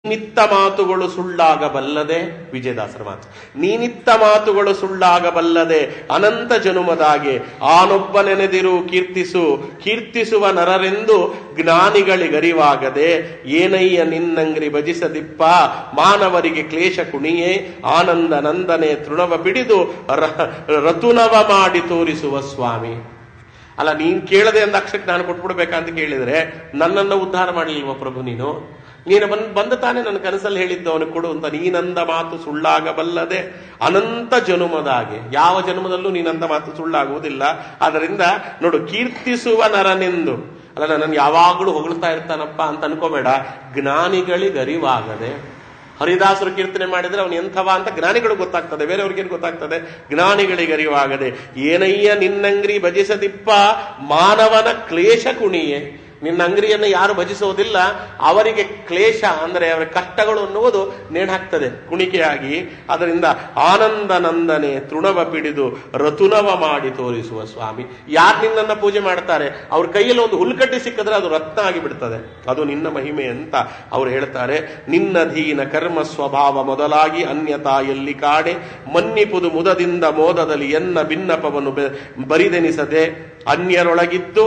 ನಿತ್ತ ಮಾತುಗಳು ಸುಳ್ಳಾಗಬಲ್ಲದೆ, ವಿಜಯದಾಸರ ಮಾತು, ನೀನಿತ್ತ ಮಾತುಗಳು ಸುಳ್ಳಾಗಬಲ್ಲದೆ ಅನಂತ ಜನುಮದಾಗೆ ಆನೊಬ್ಬನೆನೆದಿರು ಕೀರ್ತಿಸು, ಕೀರ್ತಿಸುವ ನರರೆಂದು ಜ್ಞಾನಿಗಳಿಗರಿವಾಗದೆ ಏನಯ್ಯ ನಿನ್ನಂಗ್ರಿ ಭಜಿಸದಿಪ್ಪ ಮಾನವರಿಗೆ ಕ್ಲೇಶ ಕುಣಿಯೇ ಆನಂದ ನಂದನೆ ತೃಣವ ಬಿಡಿದು ರತುನವ ಮಾಡಿ ತೋರಿಸುವ ಸ್ವಾಮಿ. ಅಲ್ಲ, ನೀನ್ ಕೇಳದೆ ಅಂದ ಅಕ್ಷಕ್ಕೆ ನಾನು ಕೊಟ್ಬಿಡ್ಬೇಕಂತ ಕೇಳಿದ್ರೆ ನನ್ನನ್ನು ಉದ್ಧಾರ ಮಾಡಲಿಲ್ವ ಪ್ರಭು? ನೀನು ಬಂದ ತಾನೇ ನನ್ನ ಕನಸಲ್ಲಿ ಹೇಳಿದ್ದು ಅವನಿಗೆ ಕೊಡು ಅಂತ. ನೀನಂದ ಮಾತು ಸುಳ್ಳಾಗಬಲ್ಲದೆ ಅನಂತ ಜನುಮದಾಗೆ, ಯಾವ ಜನ್ಮದಲ್ಲೂ ನೀನಂದ ಮಾತು ಸುಳ್ಳಾಗುವುದಿಲ್ಲ. ಆದ್ದರಿಂದ ನೋಡು, ಕೀರ್ತಿಸುವ ನರನೆಂದು, ಅಲ್ಲ ನನ್ನನ್ನು ಯಾವಾಗಲೂ ಹೊಗಳ್ತಾ ಇರ್ತಾನಪ್ಪ ಅಂತ ಅನ್ಕೋಬೇಡ. ಜ್ಞಾನಿಗಳಿಗರಿವಾಗದೆ, ಹರಿದಾಸರು ಕೀರ್ತನೆ ಮಾಡಿದ್ರೆ ಅವನು ಎಂಥವ ಅಂತ ಜ್ಞಾನಿಗಳಿಗೆ ಗೊತ್ತಾಗ್ತದೆ, ಬೇರೆಯವ್ರಿಗೇನು ಗೊತ್ತಾಗ್ತದೆ? ಜ್ಞಾನಿಗಳಿಗರಿವಾಗದೆ ಏನಯ್ಯ ನಿನ್ನಂಗ್ರಿ ಭಜಿಸದಿಪ್ಪ ಮಾನವನ ಕ್ಲೇಶ ಕುಣಿಯೇ. ನಿನ್ನ ಅಂಗಡಿಯನ್ನು ಯಾರು ಭಜಿಸೋದಿಲ್ಲ, ಅವರಿಗೆ ಕ್ಲೇಶ ಅಂದರೆ ಅವರ ಕಷ್ಟಗಳು ಅನ್ನುವುದು ನೇಣಾಗ್ತದೆ ಕುಣಿಕೆಯಾಗಿ. ಅದರಿಂದ ಆನಂದ ನಂದನೆ ತೃಣವ ಪಿಡಿದು ರತುನವ ಮಾಡಿ ತೋರಿಸುವ ಸ್ವಾಮಿ. ಯಾರು ನಿನ್ನನ್ನು ಪೂಜೆ ಮಾಡ್ತಾರೆ ಅವ್ರ ಕೈಯಲ್ಲಿ ಒಂದು ಹುಲ್ಕಡ್ಡಿ ಸಿಕ್ಕಿದ್ರೆ ಅದು ರತ್ನ ಆಗಿಬಿಡ್ತದೆ. ಅದು ನಿನ್ನ ಮಹಿಮೆ ಅಂತ ಅವರು ಹೇಳ್ತಾರೆ. ನಿನ್ನಧೀನ ಕರ್ಮ ಸ್ವಭಾವ ಮೊದಲಾಗಿ ಅನ್ಯತಾ ಎಲ್ಲಿ ಕಾಡೆ ಮನ್ನಿಪುದು ಮುದದಿಂದ ಮೋದದಲ್ಲಿ ಎನ್ನ ಭಿನ್ನಪವನ್ನು ಬರಿದೆನಿಸದೆ ಅನ್ಯರೊಳಗಿದ್ದು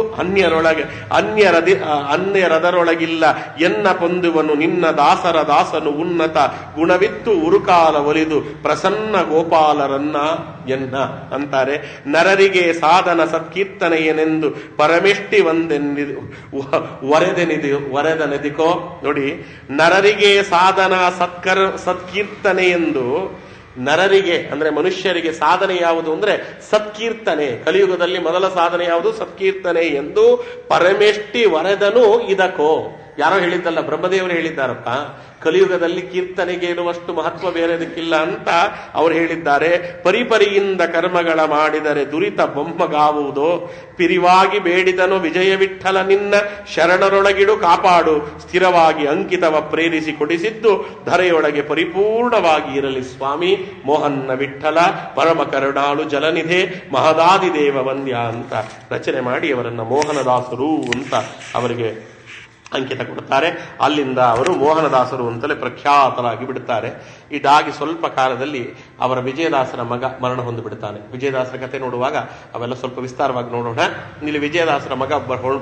ಅನ್ಯರದರೊಳಗಿಲ್ಲ ಎನ್ನ ಪೊಂದುವನು ನಿನ್ನ ದಾಸರ ದಾಸನು ಉನ್ನತ ಗುಣವಿತ್ತು ಉರುಕಾಲ ಒಲಿದು ಪ್ರಸನ್ನ ಗೋಪಾಲರನ್ನ ಎನ್ನ ಅಂತಾರೆ. ನರರಿಗೆ ಸಾಧನ ಸತ್ಕೀರ್ತನೆಯನೆಂದು ಪರಮೆಷ್ಟಿ ವರೆದನೆದಿಕೋ. ನೋಡಿ, ನರರಿಗೆ ಸಾಧನ ಸತ್ಕೀರ್ತನೆಯೆಂದು, ನರರಿಗೆ ಅಂದ್ರೆ ಮನುಷ್ಯರಿಗೆ ಸಾಧನೆ ಯಾವುದು ಅಂದ್ರೆ ಸತ್ಕೀರ್ತನೆ. ಕಲಿಯುಗದಲ್ಲಿ ಮೊದಲ ಸಾಧನೆ ಯಾವುದು? ಸತ್ಕೀರ್ತನೆ ಎಂದು ಪರಮೆಷ್ಟಿ ವರೆದನು ಇದಕ್ಕೋ. ಯಾರೋ ಹೇಳಿದ್ದಲ್ಲ, ಬ್ರಹ್ಮದೇವರು ಹೇಳಿದ್ದಾರಪ್ಪ. ಕಲಿಯುಗದಲ್ಲಿ ಕೀರ್ತನೆಗೆ ಇರುವಷ್ಟು ಮಹತ್ವ ಬೇರೆದಕ್ಕಿಲ್ಲ ಅಂತ ಅವರು ಹೇಳಿದ್ದಾರೆ. ಪರಿಪರಿಯಿಂದ ಕರ್ಮಗಳ ಮಾಡಿದರೆ ದುರಿತ ಬೊಮ್ಮಗಾವುದೋ ಪಿರಿವಾಗಿ ಬೇಡಿದನು ವಿಜಯ ವಿಠಲ ನಿನ್ನ ಶರಣರೊಳಗಿಡು ಕಾಪಾಡು ಸ್ಥಿರವಾಗಿ ಅಂಕಿತವ ಪ್ರೇರಿಸಿ ಕೊಡಿಸಿದ್ದು ಧರೆಯೊಳಗೆ ಪರಿಪೂರ್ಣವಾಗಿ ಇರಲಿ ಸ್ವಾಮಿ ಮೋಹನ್ನ ವಿಠಲ ಪರಮ ಕರುಣಾಳು ಜಲನಿಧೆ ಮಹದಾದಿದೇವ ವಂದ್ಯ ಅಂತ ರಚನೆ ಮಾಡಿ ಅವರನ್ನ ಮೋಹನದಾಸರು ಅಂತ ಅವರಿಗೆ ಅಂಕಿತ ಕೊಡ್ತಾರೆ. ಅಲ್ಲಿಂದ ಅವರು ಮೋಹನದಾಸರು ಅಂತಲೇ ಪ್ರಖ್ಯಾತರಾಗಿ ಬಿಡುತ್ತಾರೆ. ಇದಾಗಿ ಸ್ವಲ್ಪ ಕಾಲದಲ್ಲಿ ಅವರ ವಿಜಯದಾಸರ ಮಗ ಮರಣ ಹೊಂದಿ ಬಿಡುತ್ತಾನೆ. ವಿಜಯದಾಸರ ಕಥೆ ನೋಡುವಾಗ ಅವೆಲ್ಲ ಸ್ವಲ್ಪ ವಿಸ್ತಾರವಾಗಿ ನೋಡೋಣ. ಇಲ್ಲಿ ವಿಜಯದಾಸರ ಮಗ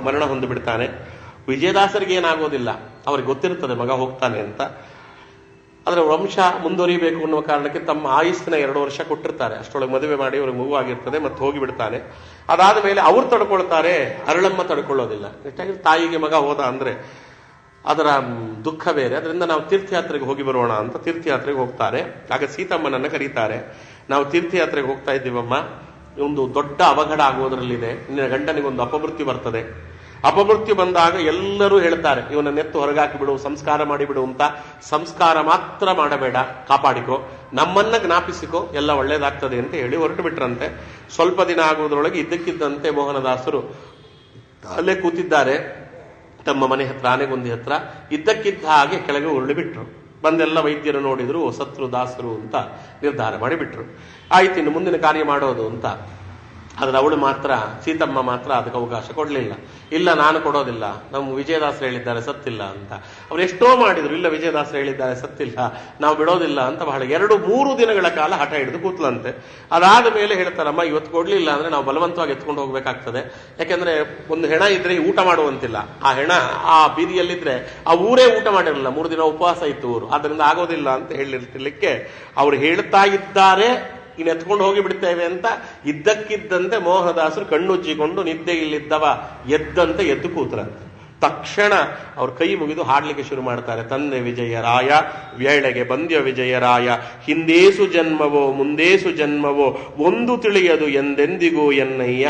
ಮರಣ ಹೊಂದಿ ಬಿಡ್ತಾನೆ. ವಿಜಯದಾಸರಿಗೆ ಏನಾಗೋದಿಲ್ಲ, ಅವ್ರಿಗೆ ಗೊತ್ತಿರ್ತದೆ ಮಗ ಹೋಗ್ತಾನೆ ಅಂತ. ಆದರೆ ವಂಶ ಮುಂದುವರಿಬೇಕು ಅನ್ನುವ ಕಾರಣಕ್ಕೆ ತಮ್ಮ ಆಯುಸ್ಸಿನ 2 ವರ್ಷ ಕೊಟ್ಟಿರ್ತಾರೆ. ಅಷ್ಟರೊಳಗೆ ಮದುವೆ ಮಾಡಿ ಅವ್ರಿಗೆ ಮಗುವಾಗಿರ್ತದೆ, ಮತ್ತೆ ಹೋಗಿಬಿಡ್ತಾನೆ. ಅದಾದ ಮೇಲೆ ಅವ್ರು ತಡ್ಕೊಳ್ತಾರೆ, ಅರಳಮ್ಮ ತಡ್ಕೊಳ್ಳೋದಿಲ್ಲ. ಹೆಚ್ಚಾಗಿ ತಾಯಿಗೆ ಮಗ ಹೋದ ಅಂದ್ರೆ ಅದರ ದುಃಖ ಬೇರೆ. ಅದರಿಂದ ನಾವು ತೀರ್ಥಯಾತ್ರೆಗೆ ಹೋಗಿ ಬರೋಣ ಅಂತ ತೀರ್ಥಯಾತ್ರೆಗೆ ಹೋಗ್ತಾರೆ. ಆಗ ಸೀತಮ್ಮನನ್ನ ಕರೀತಾರೆ. ನಾವು ತೀರ್ಥಯಾತ್ರೆಗೆ ಹೋಗ್ತಾ ಇದ್ದೀವಮ್ಮ, ಒಂದು ದೊಡ್ಡ ಅವಘಡ ಆಗೋದ್ರಲ್ಲಿದೆ, ನಿನ್ನ ಗಂಡನಿಗೊಂದು ಅಪಮೃತ್ಯು ಬರ್ತದೆ. ಅಪಮೃತ್ಯು ಬಂದಾಗ ಎಲ್ಲರೂ ಹೇಳ್ತಾರೆ ಇವನನ್ನೆತ್ತು ಹೊರಗಾಕಿ ಬಿಡು, ಸಂಸ್ಕಾರ ಮಾಡಿಬಿಡು ಅಂತ. ಸಂಸ್ಕಾರ ಮಾತ್ರ ಮಾಡಬೇಡ, ಕಾಪಾಡಿಕೋ, ನಮ್ಮನ್ನ ಜ್ಞಾಪಿಸಿಕೋ, ಎಲ್ಲ ಒಳ್ಳೇದಾಗ್ತದೆ ಅಂತ ಹೇಳಿ ಹೊರಟು ಬಿಟ್ರಂತೆ. ಸ್ವಲ್ಪ ದಿನ ಆಗುವುದರೊಳಗೆ ಇದ್ದಕ್ಕಿದ್ದಂತೆ ಮೋಹನದಾಸರು ಅಲ್ಲೇ ಕೂತಿದ್ದಾರೆ ತಮ್ಮ ಮನೆ ಹತ್ರ, ಆನೆಗೊಂದಿ ಹತ್ರ. ಇದ್ದಕ್ಕಿದ್ದ ಹಾಗೆ ಕೆಳಗೆ ಉರುಳಿ ಬಿಟ್ರು. ಬಂದೆಲ್ಲ ವೈದ್ಯರು ನೋಡಿದ್ರು, ಸತ್ರು ದಾಸರು ಅಂತ ನಿರ್ಧಾರ ಮಾಡಿಬಿಟ್ರು. ಆಯ್ತು, ಇನ್ನು ಮುಂದಿನ ಕಾರ್ಯ ಮಾಡೋದು ಅಂತ. ಆದ್ರೆ ಅವಳು ಮಾತ್ರ, ಸೀತಮ್ಮ ಮಾತ್ರ ಅದಕ್ಕೆ ಅವಕಾಶ ಕೊಡ್ಲಿಲ್ಲ. ಇಲ್ಲ, ನಾನು ಕೊಡೋದಿಲ್ಲ, ನಮ್ಮ ವಿಜಯದಾಸರು ಹೇಳಿದ್ದಾರೆ ಸತ್ತಿಲ್ಲ ಅಂತ. ಅವ್ರು ಎಷ್ಟೋ ಮಾಡಿದ್ರು, ಇಲ್ಲ ವಿಜಯದಾಸರು ಹೇಳಿದ್ದಾರೆ ಸತ್ತಿಲ್ಲ, ನಾವು ಬಿಡೋದಿಲ್ಲ ಅಂತ ಬಹಳ 2-3 ದಿನಗಳ ಕಾಲ ಹಠ ಹಿಡಿದು ಕೂತ್ಲಂತೆ. ಅದಾದ ಮೇಲೆ ಹೇಳ್ತಾರಮ್ಮ, ಇವತ್ತು ಕೊಡ್ಲಿಲ್ಲ ಅಂದ್ರೆ ನಾವು ಬಲವಂತವಾಗಿ ಎತ್ಕೊಂಡು ಹೋಗ್ಬೇಕಾಗ್ತದೆ. ಯಾಕೆಂದ್ರೆ ಒಂದು ಹೆಣ ಇದ್ರೆ ಊಟ ಮಾಡುವಂತಿಲ್ಲ. ಆ ಹೆಣ ಆ ಬೀದಿಯಲ್ಲಿದ್ರೆ ಆ ಊರೇ ಊಟ ಮಾಡಿರಲಿಲ್ಲ, 3 ದಿನ ಉಪವಾಸ ಇತ್ತು ಊರು. ಆದ್ರಿಂದ ಆಗೋದಿಲ್ಲ ಅಂತ ಹೇಳಿರ್ಲಿಕ್ಕೆ ಅವ್ರು ಹೇಳ್ತಾ ಇದ್ದಾರೆ, ಇನ್ನು ಎತ್ಕೊಂಡು ಹೋಗಿ ಬಿಡ್ತೇವೆ ಅಂತ. ಇದ್ದಕ್ಕಿದ್ದಂತೆ ಮೋಹನದಾಸರು ಕಣ್ಣುಜ್ಜಿಕೊಂಡು ನಿದ್ದೆ ಇಲ್ಲಿದ್ದವ ಎದ್ದಂತೆ ಎದ್ದು ಕೂತರಂತೆ. ತಕ್ಷಣ ಅವ್ರ ಕೈ ಮುಗಿದು ಹಾಡ್ಲಿಕ್ಕೆ ಶುರು ಮಾಡ್ತಾರೆ. ತಂದೆ ವಿಜಯರಾಯ, ವೇಳೆಗೆ ಬಂದ್ಯ ವಿಜಯರಾಯ, ಹಿಂದೇಸು ಜನ್ಮವೋ ಮುಂದೇಸು ಜನ್ಮವೋ ಒಂದು ತಿಳಿಯದು ಎಂದೆಂದಿಗೂ ಎನ್ನಯ್ಯ.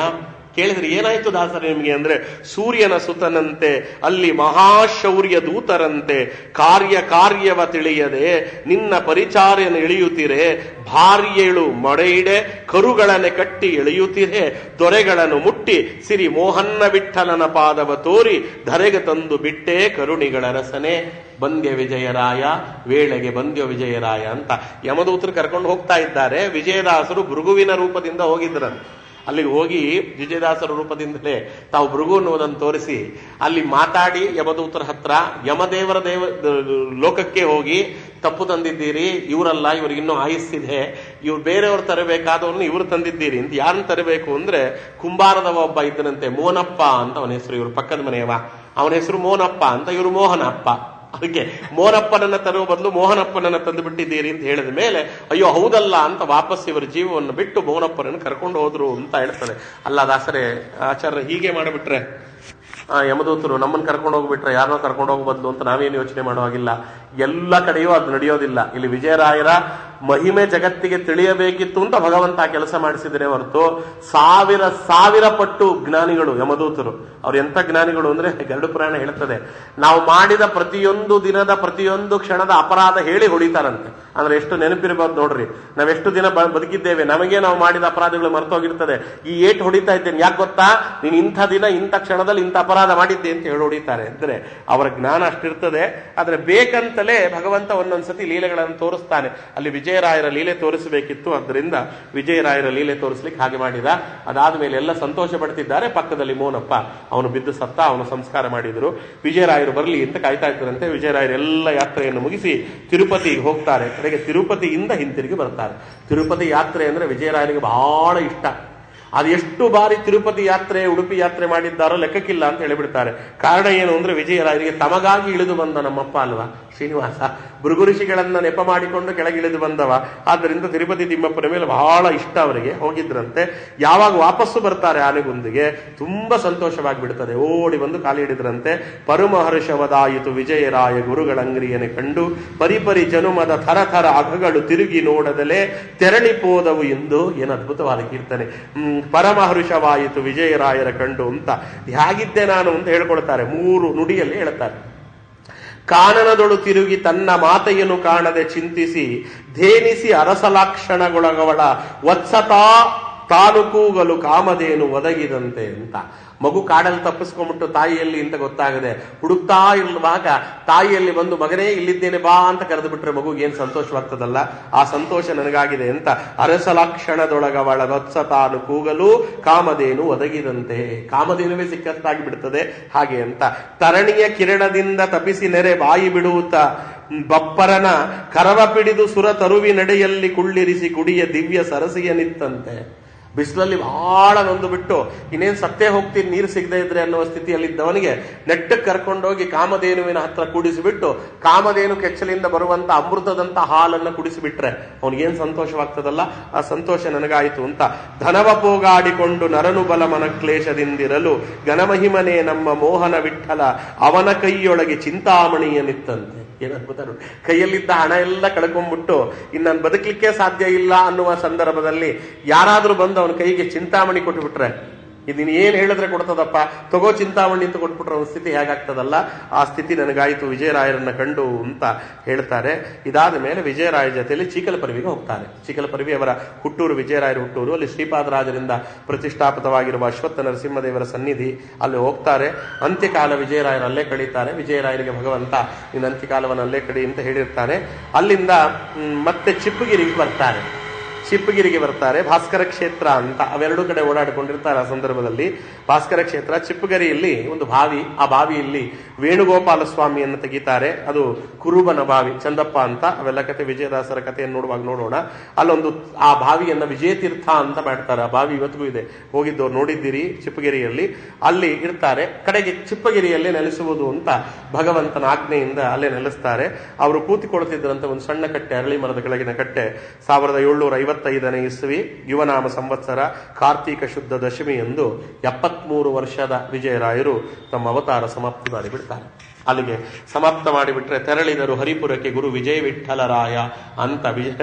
ಕೇಳಿದ್ರೆ ಏನಾಯ್ತು ದಾಸರ ನಿಮಗೆ ಅಂದ್ರೆ, ಸೂರ್ಯನ ಸುತನಂತೆ ಅಲ್ಲಿ ಮಹಾಶೌರ್ಯ ದೂತರಂತೆ ಕಾರ್ಯವ ತಿಳಿಯದೆ ನಿನ್ನ ಪರಿಚಾರನ ಇಳಿಯುತ್ತಿರೆ, ಭಾರ್ಯಳು ಮೊಡೆಯಿಡೆ ಕರುಗಳನ್ನೇ ಕಟ್ಟಿ ಎಳೆಯುತ್ತಿರೆ, ದೊರೆಗಳನ್ನು ಮುಟ್ಟಿ ಸಿರಿ ಮೋಹನ್ನ ವಿಠಲನ ಪಾದವ ತೋರಿ ಧರೆಗೆ ತಂದು ಬಿಟ್ಟೆ ಕರುಣಿಗಳ ರಸನೆ. ಬಂದ್ಯ ವಿಜಯರಾಯ, ವೇಳೆಗೆ ಬಂದ್ಯ ವಿಜಯರಾಯ ಅಂತ ಯಮದೂತರು ಕರ್ಕೊಂಡು ಹೋಗ್ತಾ ಇದ್ದಾರೆ. ವಿಜಯದಾಸರು ಭೃಗುವಿನ ರೂಪದಿಂದ ಹೋಗಿದ್ರಂತೆ. ಅಲ್ಲಿಗೆ ಹೋಗಿ ವಿಜಯದಾಸರ ರೂಪದಿಂದಲೇ ತಾವು ಭೃಗು ಅನ್ನೋದನ್ನು ತೋರಿಸಿ ಅಲ್ಲಿ ಮಾತಾಡಿ ಯಮದೂತರ ಹತ್ರ ಯಮದೇವರ ಲೋಕಕ್ಕೆ ಹೋಗಿ ತಪ್ಪು ತಂದಿದ್ದೀರಿ, ಇವರಲ್ಲ, ಇವ್ರಿಗಿನ್ನೂ ಆಯುಸ್ಸಿದೆ, ಇವ್ರು ಬೇರೆಯವ್ರು ತರಬೇಕಾದವ್ರನ್ನ ಇವ್ರು ತಂದಿದ್ದೀರಿ ಅಂತ. ಯಾರನ್ನ ತರಬೇಕು ಅಂದ್ರೆ ಕುಂಬಾರದವ ಒಬ್ಬ ಇದ್ದನಂತೆ, ಮೋನಪ್ಪ ಅಂತ ಅವನ ಹೆಸರು, ಇವ್ರ ಪಕ್ಕದ ಮನೆಯವ, ಅವನ ಹೆಸರು ಮೋನಪ್ಪ ಅಂತ, ಇವರು ಮೋಹನಪ್ಪ. ಅದಕ್ಕೆ ಮೋನಪ್ಪನನ್ನ ತರುವ ಬದಲು ಮೋಹನಪ್ಪನನ್ನ ತಂದು ಬಿಟ್ಟಿದ್ದೀರಿ ಅಂತ ಹೇಳಿದ ಮೇಲೆ ಅಯ್ಯೋ ಹೌದಲ್ಲ ಅಂತ ವಾಪಸ್ ಇವರ ಜೀವವನ್ನು ಬಿಟ್ಟು ಮೋಹನಪ್ಪನನ್ನು ಕರ್ಕೊಂಡು ಹೋದ್ರು ಅಂತ ಹೇಳ್ತಾರೆ. ಅಲ್ಲ ದಾಸರೇ, ಆಚಾರ್ಯ ಹೀಗೆ ಮಾಡಿಬಿಟ್ರೆ ಯಮದೂತರು ನಮ್ಮನ್ನು ಕರ್ಕೊಂಡು ಹೋಗ್ಬಿಟ್ರೆ ಯಾರನ್ನೋ ಕರ್ಕೊಂಡು ಹೋಗೋ ಬದಲು ಅಂತ ನಾವೇನು ಯೋಚನೆ ಮಾಡುವಾಗಿಲ್ಲ. ಎಲ್ಲ ಕಡೆಯೂ ಅದು ನಡೆಯೋದಿಲ್ಲ. ಇಲ್ಲಿ ವಿಜಯರಾಯರ ಮಹಿಮೆ ಜಗತ್ತಿಗೆ ತಿಳಿಯಬೇಕಿತ್ತು ಅಂತ ಭಗವಂತ ಕೆಲಸ ಮಾಡಿಸಿದ್ರೆ ಹೊರತು ಸಾವಿರ ಪಟ್ಟು ಜ್ಞಾನಿಗಳು ಯಮದೂತರು. ಅವ್ರು ಎಂಥ ಜ್ಞಾನಿಗಳು ಅಂದ್ರೆ ಗರುಡ ಪುರಾಣ ಹೇಳ್ತದೆ, ನಾವು ಮಾಡಿದ ಪ್ರತಿಯೊಂದು ದಿನದ ಪ್ರತಿಯೊಂದು ಕ್ಷಣದ ಅಪರಾಧ ಹೇಳಿ ಹೊಡಿತಾರಂತೆ. ಅಂದ್ರೆ ಎಷ್ಟು ನೆನಪಿರ್ಬೋದು ನೋಡ್ರಿ, ನಾವೆಷ್ಟು ದಿನ ಬದುಕಿದ್ದೇವೆ, ನಮಗೆ ನಾವು ಮಾಡಿದ ಅಪರಾಧಗಳು ಮರ್ತೋಗಿರ್ತದೆ. ಈ ಏಟು ಹೊಡಿತಾ ಇದ್ದೇನೆ ಯಾಕೆ ಗೊತ್ತಾ, ನೀನು ಇಂಥ ದಿನ ಇಂಥ ಕ್ಷಣದಲ್ಲಿ ಇಂಥ ಅಪರಾಧ ಮಾಡಿದ್ದೆ ಅಂತ ಹೇಳಿ ಹೊಡಿತಾರೆ. ಅಂದ್ರೆ ಅವರ ಜ್ಞಾನ ಅಷ್ಟಿರ್ತದೆ. ಆದ್ರೆ ಬೇಕಂತಲೇ ಭಗವಂತ ಒಂದೊಂದ್ಸತಿ ಲೀಲೆಗಳನ್ನು ತೋರಿಸ್ತಾನೆ. ಅಲ್ಲಿ ವಿಜಯರಾಯರ ಲೀಲೆ ತೋರಿಸಬೇಕಿತ್ತು, ಅದರಿಂದ ವಿಜಯರಾಯರ ಲೀಲೆ ತೋರಿಸ್ಲಿಕ್ಕೆ ಹಾಗೆ ಮಾಡಿದ. ಅದಾದ್ಮೇಲೆ ಎಲ್ಲ ಸಂತೋಷ ಪಡ್ತಿದ್ದಾರೆ. ಪಕ್ಕದಲ್ಲಿ ಮೋನಪ್ಪ ಅವನು ಬಿದ್ದು ಸತ್ತ, ಅವನು ಸಂಸ್ಕಾರ ಮಾಡಿದ್ರು. ವಿಜಯರಾಯರು ಬರಲಿ ಅಂತ ಕಾಯ್ತಾ ಇದ್ದರಂತೆ. ವಿಜಯರಾಯರು ಎಲ್ಲ ಯಾತ್ರೆಯನ್ನು ಮುಗಿಸಿ ತಿರುಪತಿಗೆ ಹೋಗ್ತಾರೆ. ಕಡೆಗೆ ತಿರುಪತಿಯಿಂದ ಹಿಂತಿರುಗಿ ಬರ್ತಾರೆ. ತಿರುಪತಿ ಯಾತ್ರೆ ಅಂದ್ರೆ ವಿಜಯರಾಯರಿಗೆ ಬಹಳ ಇಷ್ಟ. ಅದು ಎಷ್ಟು ಬಾರಿ ತಿರುಪತಿ ಯಾತ್ರೆ ಉಡುಪಿ ಯಾತ್ರೆ ಮಾಡಿದ್ದಾರೋ ಲೆಕ್ಕಕ್ಕಿಲ್ಲ ಅಂತ ಹೇಳಿಬಿಡ್ತಾರೆ. ಕಾರಣ ಏನು ಅಂದ್ರೆ ವಿಜಯರಾಯರಿಗೆ ತಮಗಾಗಿ ಇಳಿದು ಬಂದ ನಮ್ಮಪ್ಪ ಅಲ್ವಾ ಶ್ರೀನಿವಾಸ, ಭೃಗು ಋಷಿಗಳನ್ನ ನೆಪ ಮಾಡಿಕೊಂಡು ಕೆಳಗಿಳಿದು ಬಂದವ. ಆದ್ದರಿಂದ ತಿರುಪತಿ ತಿಮ್ಮಪ್ಪನ ಮೇಲೆ ಬಹಳ ಇಷ್ಟ ಅವರಿಗೆ. ಹೋಗಿದ್ರಂತೆ. ಯಾವಾಗ ವಾಪಸ್ಸು ಬರ್ತಾರೆ ಆನೆಗುಂದಿಗೆ ತುಂಬಾ ಸಂತೋಷವಾಗಿ ಬಿಡ್ತದೆ. ಓಡಿ ಬಂದು ಕಾಲಿ ಹಿಡಿದ್ರಂತೆ. ಪರಮಹರ್ಷವದಾಯಿತು ವಿಜಯರಾಯ ಗುರುಗಳಂಗ್ರಿಯನೆ ಕಂಡು ಪರಿಪರಿ ಜನುಮದ ಥರಥರ ಅಘಗಳು ತಿರುಗಿ ನೋಡದಲೇ ತೆರಳಿಪೋದವು ಎಂದು. ಏನು ಅದ್ಭುತವಾದ ಕೀರ್ತನೆ. ಪರಮಹರ್ಷವಾಯಿತು ವಿಜಯರಾಯರ ಕಂಡು ಅಂತ ಹೇಗಿದ್ದೆ ನಾನು ಅಂತ ಹೇಳ್ಕೊಳ್ತಾರೆ. 3 ನುಡಿಯಲ್ಲಿ ಹೇಳ್ತಾರೆ. ಕಾನನದೊಳು ತಿರುಗಿ ತನ್ನ ಮಾತೆಯನ್ನು ಕಾಣದೆ ಚಿಂತಿಸಿ ಧೇನಿಸಿ ಅರಸಲಾಕ್ಷಣಗೊಳಗವಳ ವತ್ಸತಾ ತಾನು ಕೂಗಲು ಕಾಮಧೇನು ಒದಗಿದಂತೆ ಅಂತ. ಮಗು ಕಾಡಲ್ಲಿ ತಪ್ಪಿಸ್ಕೊಂಡ್ಬಿಟ್ಟು ತಾಯಿಯಲ್ಲಿ ಅಂತ ಗೊತ್ತಾಗದೆ ಹುಡುಕ್ತಾ ಇರುವಾಗ ತಾಯಿಯಲ್ಲಿ ಬಂದು ಮಗನೇ ಇಲ್ಲಿದ್ದೇನೆ ಬಾ ಅಂತ ಕರೆದು ಬಿಟ್ರೆ ಮಗುಗೆ ಏನ್ ಸಂತೋಷವಾಗ್ತದಲ್ಲ, ಆ ಸಂತೋಷ ನನಗಾಗಿದೆ ಅಂತ. ಅರಸಲಕ್ಷಣದೊಳಗವಳ ವತ್ಸ ತಾನು ಕೂಗಲು ಕಾಮಧೇನು ಒದಗಿದಂತೆ. ಕಾಮಧೇನುವೇ ಸಿಕ್ಕತ್ತಾಗಿ ಬಿಡ್ತದೆ ಹಾಗೆ ಅಂತ. ತರಣಿಯ ಕಿರಣದಿಂದ ತಪಿಸಿ ನೆರೆ ಬಾಯಿ ಬಿಡುತ್ತ ಬಪ್ಪರನ ಕರವ ಪಿಡಿದು ಸುರ ತರುವಿ ನಡೆಯಲ್ಲಿ ಕುಳ್ಳಿರಿಸಿ ಕುಡಿಯ ದಿವ್ಯ ಸರಸಿಯನಿತ್ತಂತೆ. ಬಿಸಿಲಲ್ಲಿ ಬಹಳ ನೊಂದು ಬಿಟ್ಟು ಇನ್ನೇನು ಸತ್ತೇ ಹೋಗ್ತೀನಿ ನೀರು ಸಿಗದೆ ಇದ್ರೆ ಅನ್ನುವ ಸ್ಥಿತಿಯಲ್ಲಿದ್ದವನಿಗೆ ನೆಟ್ಟಕ್ಕೆ ಕರ್ಕೊಂಡೋಗಿ ಕಾಮಧೇನುವಿನ ಹತ್ರ ಕೂಡಿಸಿಬಿಟ್ಟು ಕಾಮಧೇನು ಕೆಚ್ಚಲಿಂದ ಬರುವಂತ ಅಮೃತದಂತ ಹಾಲನ್ನ ಕುಡಿಸಿಬಿಟ್ರೆ ಅವನಿಗೇನು ಸಂತೋಷವಾಗ್ತದಲ್ಲ, ಆ ಸಂತೋಷ ನನಗಾಯಿತು ಅಂತ. ಧನವ ಪೋಗಾಡಿಕೊಂಡು ನರನು ಬಲ ಮನ ಕ್ಲೇಶದಿಂದಿರಲು ಘನಮಹಿಮನೇ ನಮ್ಮ ಮೋಹನ ವಿಠಲ ಅವನ ಕೈಯೊಳಗೆ ಚಿಂತಾಮಣಿಯನಿತ್ತಂತೆ. ಏನದ್ಭುತ ನೋಡಿ, ಕೈಯಲ್ಲಿದ್ದ ಹಣ ಎಲ್ಲ ಕಳ್ಕೊಂಡ್ಬಿಟ್ಟು ಇನ್ನು ನಾನು ಬದುಕಲಿಕ್ಕೆ ಸಾಧ್ಯ ಇಲ್ಲ ಅನ್ನುವ ಸಂದರ್ಭದಲ್ಲಿ ಯಾರಾದ್ರೂ ಬಂದು ಅವನ ಕೈಗೆ ಚಿಂತಾಮಣಿ ಕೊಟ್ಟುಬಿಟ್ರೆ, ಇದೀನ್ ಏನ್ ಹೇಳಿದ್ರೆ ಕೊಡ್ತದಪ್ಪ, ತಗೋ ಚಿಂತಾಮಣಿ ಅಂತ ಕೊಟ್ಬಿಟ್ರೆ ಅವನ ಸ್ಥಿತಿ ಹೇಗಾಗ್ತದಲ್ಲ, ಆ ಸ್ಥಿತಿ ನನಗಾಯಿತು ವಿಜಯರಾಯರನ್ನ ಕಂಡು ಅಂತ ಹೇಳ್ತಾರೆ. ಇದಾದ ಮೇಲೆ ವಿಜಯರಾಯ ಜೊತೆಯಲ್ಲಿ ಚೀಕಲಪರ್ವಿಗೆ ಹೋಗ್ತಾರೆ. ಚೀಕಲಪರ್ವಿ ಅವರ ಹುಟ್ಟೂರು, ವಿಜಯರಾಯರ ಹುಟ್ಟೂರು. ಅಲ್ಲಿ ಶ್ರೀಪಾದರಾಜರಿಂದ ಪ್ರತಿಷ್ಠಾಪಿತವಾಗಿರುವ ಅಶ್ವತ್ಥ ನರಸಿಂಹದೇವರ ಸನ್ನಿಧಿ, ಅಲ್ಲಿ ಹೋಗ್ತಾರೆ. ಅಂತ್ಯಕಾಲ ವಿಜಯರಾಯರು ಅಲ್ಲೇ ಕಳೀತಾರೆ. ವಿಜಯರಾಯರಿಗೆ ಭಗವಂತ ನಿನ್ನ ಅಂತ್ಯಕಾಲವನ್ನು ಅಲ್ಲೇ ಕಡಿ ಅಂತ ಹೇಳಿರ್ತಾನೆ. ಅಲ್ಲಿಂದ ಮತ್ತೆ ಚಿಪ್ಪಗಿರಿಗೆ ಬರ್ತಾರೆ. ಚಿಪ್ಪಗಿರಿಗೆ ಬರ್ತಾರೆ. ಭಾಸ್ಕರ ಕ್ಷೇತ್ರ ಅಂತ ಅವೆರಡೂ ಕಡೆ ಓಡಾಡಿಕೊಂಡಿರ್ತಾರೆ. ಆ ಸಂದರ್ಭದಲ್ಲಿ ಭಾಸ್ಕರ ಕ್ಷೇತ್ರ, ಚಿಪ್ಪಗಿರಿಯಲ್ಲಿ ಒಂದು ಬಾವಿ, ಆ ಬಾವಿಯಲ್ಲಿ ವೇಣುಗೋಪಾಲ ಸ್ವಾಮಿಯನ್ನು ತೆಗಿತಾರೆ. ಅದು ಕುರುಬನ ಬಾವಿ, ಚಂದಪ್ಪ ಅಂತ. ಅವೆಲ್ಲ ಕತೆ ವಿಜಯದಾಸರ ಕಥೆಯನ್ನು ನೋಡುವಾಗ ನೋಡೋಣ. ಅಲ್ಲೊಂದು ಆ ಬಾವಿಯನ್ನ ವಿಜಯತೀರ್ಥ ಅಂತ ಮಾಡ್ತಾರೆ. ಆ ಬಾವಿ ಇವತ್ತಿಗೂ ಇದೆ, ಹೋಗಿದ್ದವ್ರು ನೋಡಿದ್ದೀರಿ ಚಿಪ್ಪಗಿರಿಯಲ್ಲಿ. ಅಲ್ಲಿ ಇರ್ತಾರೆ. ಕಡೆಗೆ ಚಿಪ್ಪಗಿರಿಯಲ್ಲೇ ನೆಲೆಸುವುದು ಅಂತ ಭಗವಂತನ ಆಜ್ಞೆಯಿಂದ ಅಲ್ಲೇ ನೆಲೆಸ್ತಾರೆ. ಅವರು ಕೂತಿಕೊಳ್ತಿದ್ರಂತೆ ಒಂದು ಸಣ್ಣ ಕಟ್ಟೆ, ಅರಳಿ ಮರದ ಕೆಳಗಿನ ಕಟ್ಟೆ. 1755ನೇ ಇಸ್ವಿ ಯುವನಾಮ ಸಂವತ್ಸರ ಕಾರ್ತೀಕ ಶುದ್ಧ ದಶಮಿ ಎಂದು 73 ವರ್ಷದ ವಿಜಯರಾಯರು ತಮ್ಮ ಅವತಾರ ಸಮಾಪ್ತಿ ಮಾಡಿಬಿಡ್ತಾರೆ. ಅಲ್ಲಿಗೆ ಸಮಾಪ್ತ ಮಾಡಿಬಿಟ್ರೆ ತೆರಳಿದರು ಹರಿಪುರಕ್ಕೆ ಗುರು ವಿಜಯ ವಿಠಲರಾಯ ಅಂತ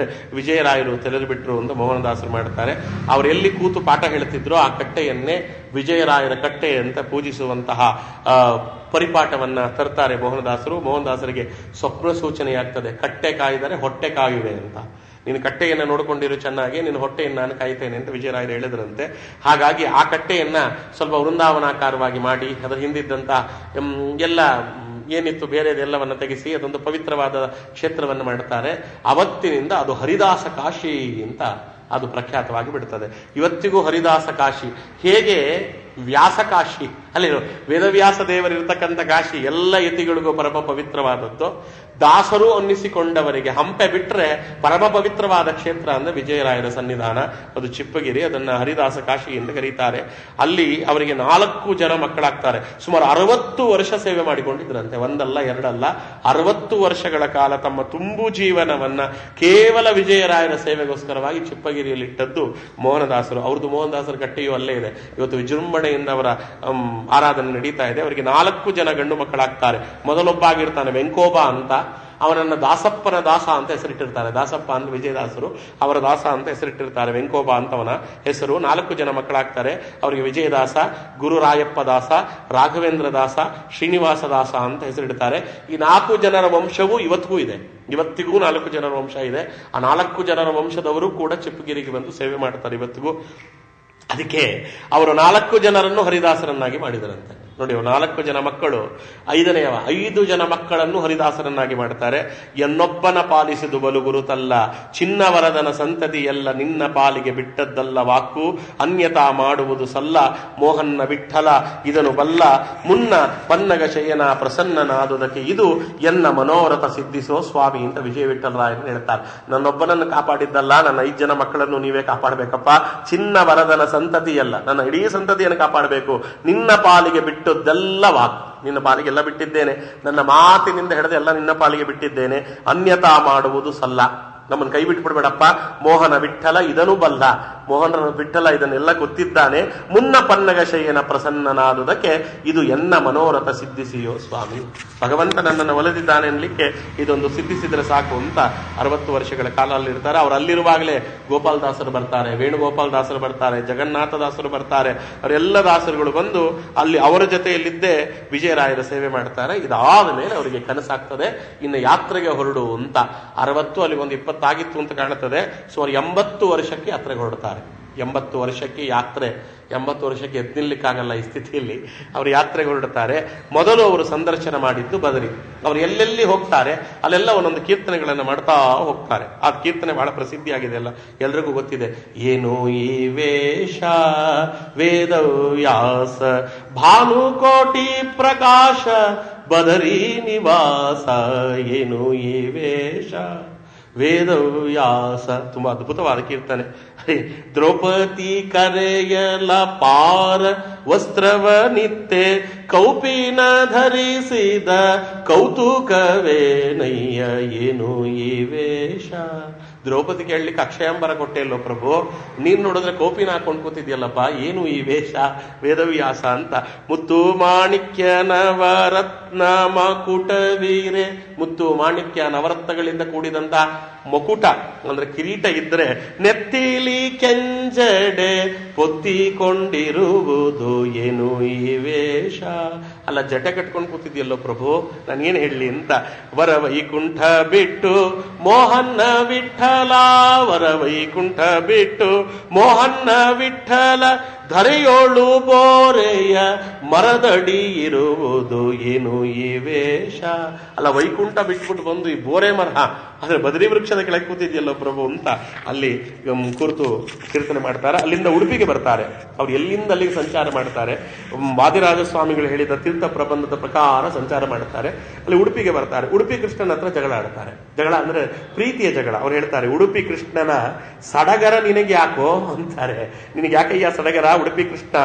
ವಿಜಯರಾಯರು ತೆರಳಿಬಿಟ್ರು ಅಂತ ಮೋಹನದಾಸರು ಮಾಡ್ತಾರೆ. ಅವರು ಎಲ್ಲಿ ಕೂತು ಪಾಠ ಹೇಳ್ತಿದ್ರು ಆ ಕಟ್ಟೆಯನ್ನೇ ವಿಜಯರಾಯರ ಕಟ್ಟೆ ಅಂತ ಪೂಜಿಸುವಂತಹ ಪರಿಪಾಠವನ್ನ ತರ್ತಾರೆ ಮೋಹನದಾಸರು. ಮೋಹನದಾಸರಿಗೆ ಸ್ವಪ್ನ ಸೂಚನೆಯಾಗ್ತದೆ, ಕಟ್ಟೆ ಕಾಯ್ದರೆ ಹೊಟ್ಟೆ ಕಾಯುವೆ ಅಂತ. ನೀನು ಕಟ್ಟೆಯನ್ನು ನೋಡಿಕೊಂಡಿರು ಚೆನ್ನಾಗಿ, ನಿನ್ನ ಹೊಟ್ಟೆಯನ್ನು ನಾನು ಕಾಯ್ತೇನೆ ಅಂತ ವಿಜಯರಾಯರು ಹೇಳಿದ್ರಂತೆ. ಹಾಗಾಗಿ ಆ ಕಟ್ಟೆಯನ್ನ ಸ್ವಲ್ಪ ವೃಂದಾವನಾಕಾರವಾಗಿ ಮಾಡಿ ಅದರ ಹಿಂದಿದ್ದಂತ ಎಲ್ಲ ಏನಿತ್ತು ಬೇರೆದೆಲ್ಲವನ್ನ ತೆಗೆಸಿ ಅದೊಂದು ಪವಿತ್ರವಾದ ಕ್ಷೇತ್ರವನ್ನು ಮಾಡ್ತಾರೆ. ಅವತ್ತಿನಿಂದ ಅದು ಹರಿದಾಸ ಕಾಶಿ ಅಂತ ಅದು ಪ್ರಖ್ಯಾತವಾಗಿ ಬಿಡ್ತದೆ. ಇವತ್ತಿಗೂ ಹರಿದಾಸ ಕಾಶಿ ಹೇಗೆ ವ್ಯಾಸ ಕಾಶಿ, ಅಲ್ಲಿ ವೇದವ್ಯಾಸ ದೇವರಿರ್ತಕ್ಕಂಥ ಕಾಶಿ ಎಲ್ಲ ಯತಿಗಳಿಗೂ ಪರಮ ಪವಿತ್ರವಾದದ್ದು. ದಾಸರು ಅನ್ನಿಸಿಕೊಂಡವರಿಗೆ ಹಂಪೆ ಬಿಟ್ರೆ ಪರಮ ಪವಿತ್ರವಾದ ಕ್ಷೇತ್ರ ಅಂದ್ರೆ ವಿಜಯರಾಯರ ಸನ್ನಿಧಾನ, ಅದು ಚಿಪ್ಪಗಿರಿ. ಅದನ್ನ ಹರಿದಾಸ ಕಾಶಿ ಎಂದು ಕರೀತಾರೆ. ಅಲ್ಲಿ ಅವರಿಗೆ 4 ಜನ ಮಕ್ಕಳಾಗ್ತಾರೆ. ಸುಮಾರು 60 ವರ್ಷ ಸೇವೆ ಮಾಡಿಕೊಂಡಿದ್ರಂತೆ, ಒಂದಲ್ಲ ಎರಡಲ್ಲ, 60 ವರ್ಷಗಳ ಕಾಲ ತಮ್ಮ ತುಂಬು ಜೀವನವನ್ನ ಕೇವಲ ವಿಜಯರಾಯರ ಸೇವೆಗೋಸ್ಕರವಾಗಿ ಚಿಪ್ಪಗಿರಿಯಲ್ಲಿ ಇಟ್ಟದ್ದು ಮೋಹನದಾಸರು. ಅವ್ರದ್ದು ಮೋಹನದಾಸರ ಕಟ್ಟೆಯೂ ಅಲ್ಲೇ ಇದೆ. ಇವತ್ತು ವಿಜೃಂಭಣೆಯಿಂದ ಅವರ ಆರಾಧನೆ ನಡೀತಾ ಇದೆ. ಅವರಿಗೆ 4 ಜನ ಗಂಡು ಮಕ್ಕಳಾಗ್ತಾರೆ. ಮೊದಲೊಬ್ಬ ಆಗಿರ್ತಾನೆ ವೆಂಕೋಬ ಅಂತ, ಅವನನ್ನ ದಾಸಪ್ಪನ ದಾಸ ಅಂತ ಹೆಸರಿಟ್ಟಿರ್ತಾರೆ. ದಾಸಪ್ಪ ಅಂದ್ರೆ ವಿಜಯದಾಸರು, ಅವರ ದಾಸ ಅಂತ ಹೆಸರಿಟ್ಟಿರ್ತಾರೆ. ವೆಂಕೋಬ ಅಂತವನ ಹೆಸರು. 4 ಜನ ಮಕ್ಕಳಾಗ್ತಾರೆ ಅವರಿಗೆ. ವಿಜಯದಾಸ, ಗುರುರಾಯಪ್ಪ ದಾಸ, ರಾಘವೇಂದ್ರ ದಾಸ, ಶ್ರೀನಿವಾಸ ದಾಸ ಅಂತ ಹೆಸರಿಡ್ತಾರೆ. ಈ 4 ಜನರ ವಂಶವೂ ಇವತ್ತಿಗೂ ಇದೆ. ಇವತ್ತಿಗೂ 4 ಜನರ ವಂಶ ಇದೆ. ಆ 4 ಜನರ ವಂಶದವರು ಕೂಡ ಚಿಪ್ಪಗಿರಿಗೆ ಬಂದು ಸೇವೆ ಮಾಡ್ತಾರೆ ಇವತ್ತಿಗೂ. ಅದಕ್ಕೆ ಅವರು 4 ಜನರನ್ನು ಹರಿದಾಸರನ್ನಾಗಿ ಮಾಡಿದರಂತೆ. ನೋಡಿ, 4 ಜನ ಮಕ್ಕಳು, 5 ಜನ ಮಕ್ಕಳನ್ನು ಹರಿದಾಸರನ್ನಾಗಿ ಮಾಡ್ತಾರೆ. ಎನ್ನೊಬ್ಬನ ಪಾಲಿಸಿದು ಬಲು ಗುರುತಲ್ಲ, ಚಿನ್ನವರದನ ಸಂತತಿ ಎಲ್ಲ ನಿನ್ನ ಪಾಲಿಗೆ ಬಿಟ್ಟದ್ದಲ್ಲ ವಾಕು, ಅನ್ಯತಾ ಮಾಡುವುದು ಸಲ್ಲ, ಮೋಹನ್ನ ವಿಠಲ ಇದನ್ನು ಬಲ್ಲ, ಮುನ್ನ ಪನ್ನಗ ಶಯನ ಪ್ರಸನ್ನನಾದುದಕ್ಕೆ ಇದು ಎನ್ನ ಮನೋರಥ ಸಿದ್ಧಿಸೋ ಸ್ವಾಮಿ ಅಂತ ವಿಜಯ ವಿಠಲರಾಯರು ಹೇಳ್ತಾರೆ. ನನ್ನೊಬ್ಬನನ್ನು ಕಾಪಾಡಿದ್ದಲ್ಲ, ನನ್ನ 5 ಜನ ಮಕ್ಕಳನ್ನು ನೀವೇ ಕಾಪಾಡಬೇಕಪ್ಪ. ಚಿನ್ನವರದನ ಸಂತತಿಯಲ್ಲ, ನನ್ನ ಇಡೀ ಸಂತತಿಯನ್ನು ಕಾಪಾಡಬೇಕು. ನಿನ್ನ ಪಾಲಿಗೆ ಬಿಟ್ಟದ್ದೆಲ್ಲ ವಾಕ್, ನಿನ್ನ ಪಾಲಿಗೆ ಎಲ್ಲ ಬಿಟ್ಟಿದ್ದೇನೆ. ನನ್ನ ಮಾತಿನಿಂದ ಹಿಡಿದು ಎಲ್ಲ ನಿನ್ನ ಪಾಲಿಗೆ ಬಿಟ್ಟಿದ್ದೇನೆ. ಅನ್ಯತಾ ಮಾಡುವುದು ಸಲ್ಲ, ನಮ್ಮನ್ನು ಕೈ ಬಿಟ್ಬಿಡ್ಬೇಡಪ್ಪ. ಮೋಹನ ವಿಠಲ ಇದನ್ನು ಬಲ್ಲ, ಮೋಹನ ವಿಠಲ ಇದನ್ನೆಲ್ಲ ಗೊತ್ತಿದ್ದಾನೆ. ಮುನ್ನ ಪನ್ನಗ ಶಯನ ಪ್ರಸನ್ನನಾದುದಕ್ಕೆ ಇದು ಎನ್ನ ಮನೋರಥ ಸಿದ್ಧಿಸಿಯೋ ಸ್ವಾಮಿ. ಭಗವಂತ ನನ್ನನ್ನು ಒಲಿದಿದ್ದಾನೆ ಅನ್ಲಿಕ್ಕೆ ಇದೊಂದು ಸಿದ್ಧಿಸಿದ್ರೆ ಸಾಕು ಅಂತ 60 ವರ್ಷಗಳ ಕಾಲ ಅಲ್ಲಿರ್ತಾರೆ. ಅವ್ರು ಅಲ್ಲಿರುವಾಗಲೇ ಗೋಪಾಲದಾಸರು ಬರ್ತಾರೆ, ವೇಣುಗೋಪಾಲ ದಾಸರು ಬರ್ತಾರೆ, ಜಗನ್ನಾಥ ದಾಸರು ಬರ್ತಾರೆ. ಅವರೆಲ್ಲ ದಾಸರುಗಳು ಬಂದು ಅಲ್ಲಿ ಅವರ ಜೊತೆಯಲ್ಲಿದ್ದೇ ವಿಜಯರಾಯರ ಸೇವೆ ಮಾಡ್ತಾರೆ. ಇದಾದ ಮೇಲೆ ಅವರಿಗೆ ಕನಸಾಗ್ತದೆ, ಇನ್ನು ಯಾತ್ರೆಗೆ ಹೊರಡು ಅಂತ. 60 ಅಲ್ಲಿ ಒಂದು 20 ಆಗಿತ್ತು ಅಂತ ಕಾಣುತ್ತದೆ. ಸುಮಾರು 80 ವರ್ಷಕ್ಕೆ ಯಾತ್ರೆಗೆ ಹೊರಡ್ತಾರೆ. 80 ವರ್ಷಕ್ಕೆ ಯಾತ್ರೆ, 80 ವರ್ಷಕ್ಕೆ ಎದ್ದು ನಿಲ್ಲಿಕ್ಕಾಗಲ್ಲ ಈ ಸ್ಥಿತಿಯಲ್ಲಿ. ಅವರು ಯಾತ್ರೆಗೆ ಹೊರಡ್ತಾರೆ. ಮೊದಲು ಅವರು ಸಂದರ್ಶನ ಮಾಡಿದ್ದು ಬದರಿ. ಅವರು ಎಲ್ಲೆಲ್ಲಿ ಹೋಗ್ತಾರೆ ಅಲ್ಲೆಲ್ಲ ಒಂದೊಂದು ಕೀರ್ತನೆಗಳನ್ನು ಮಾಡ್ತಾ ಹೋಗ್ತಾರೆ. ಆ ಕೀರ್ತನೆ ಬಹಳ ಪ್ರಸಿದ್ಧಿಯಾಗಿದೆ, ಅಲ್ಲ ಎಲ್ರಿಗೂ ಗೊತ್ತಿದೆ. ಏನು ಈ ವೇಷ ವೇದವ್ಯಾಸ ಭಾನುಕೋಟಿ ಪ್ರಕಾಶ ಬದರಿ ನಿವಾಸ, ಏನು ಈ ವೇಷ ವೇದವ್ಯಾಸ. ತುಂಬಾ ಅದ್ಭುತವಾದ ಕೀರ್ತನೆ. ದ್ರೌಪದಿ ಕರೆಯಲ ಪಾರ ವಸ್ತ್ರವ ನಿತ್ಯ ಕೌಪಿನ ಧರಿಸಿದ ಕೌತುಕವೇ ನಯ್ಯ, ಏನು ಈ ವೇಷ. ದ್ರೌಪದಿ ಕೇಳಲಿಕ್ಕೆ ಅಕ್ಷಯಾಂಬರ ಕೊಟ್ಟೆಯಲ್ಲೋ ಪ್ರಭು, ನೀನ್ ನೋಡಿದ್ರೆ ಕೌಪಿನ ಹಾಕೊಂಡು ಕೂತಿದ್ಯಲ್ಲಪ್ಪ, ಏನು ಈ ವೇಷ ವೇದವ್ಯಾಸ ಅಂತ. ಮುತ್ತು ಮಾಣಿಕ್ಯ ನವರತ್ನ ಮಕುಟ ವೀರೆ, ಮುತ್ತು ಮಾಣಿಕ್ಯ ನವರತ್ನಗಳಿಂದ ಕೂಡಿದಂತ ಮಕುಟ ಅಂದ್ರೆ ಕಿರೀಟ ಇದ್ರೆ ನೆತ್ತಿಲಿ ಕೆಂಜಡೆ ಪೊತ್ತಿಕೊಂಡಿರುವುದು, ಏನು ಈ ವೇಷ. ಅಲ್ಲ, ಜಟೆ ಕಟ್ಕೊಂಡು ಕೂತಿದ್ಯಲ್ಲೋ ಪ್ರಭು, ನಾನೇನ್ ಹೇಳಲಿ ಅಂತ. ವರವೈಕುಂಠ ಬಿಟ್ಟು ಮೋಹನ್ನ ವಿಠಲ, ವರವೈಕುಂಠ ಬಿಟ್ಟು ಮೋಹನ್ನ ವಿಠಲ, ಧರೆಯೋಳು ಬೋರೆಯ ಮರದಡಿ ಇರುವುದು, ಏನು ಈ ವೇಷ. ಅಲ್ಲ, ವೈಕುಂಠ ಬಿಟ್ಬಿಟ್ಟು ಬಂದು ಈ ಬೋರೆ ಮರ ಆದ್ರೆ ಬದರಿ ವೃಕ್ಷದ ಕೆಳಗೆ ಕೂತಿದ್ಯಲ್ಲೋ ಪ್ರಭು ಅಂತ ಅಲ್ಲಿ ಕುರಿತು ಕೀರ್ತನೆ ಮಾಡ್ತಾರೆ. ಅಲ್ಲಿಂದ ಉಡುಪಿಗೆ ಬರ್ತಾರೆ. ಅವ್ರು ಎಲ್ಲಿಂದ ಅಲ್ಲಿಗೆ ಸಂಚಾರ ಮಾಡ್ತಾರೆ. ವಾದಿರಾಜ ಸ್ವಾಮಿಗಳು ಹೇಳಿದ ತೀರ್ಥ ಪ್ರಬಂಧದ ಪ್ರಕಾರ ಸಂಚಾರ ಮಾಡ್ತಾರೆ. ಅಲ್ಲಿ ಉಡುಪಿಗೆ ಬರ್ತಾರೆ. ಉಡುಪಿ ಕೃಷ್ಣನ ಹತ್ರ ಜಗಳ ಆಡ್ತಾರೆ. ಜಗಳ ಅಂದ್ರೆ ಪ್ರೀತಿಯ ಜಗಳ. ಅವ್ರು ಹೇಳ್ತಾರೆ, ಉಡುಪಿ ಕೃಷ್ಣನ ಸಡಗರ ನಿನಗೆ ಯಾಕೋ ಅಂತಾರೆ. ನಿನಗೆ ಯಾಕಯ್ಯ ಸಡಗರ? ಉಡುಪಿ ಕೃಷ್ಣ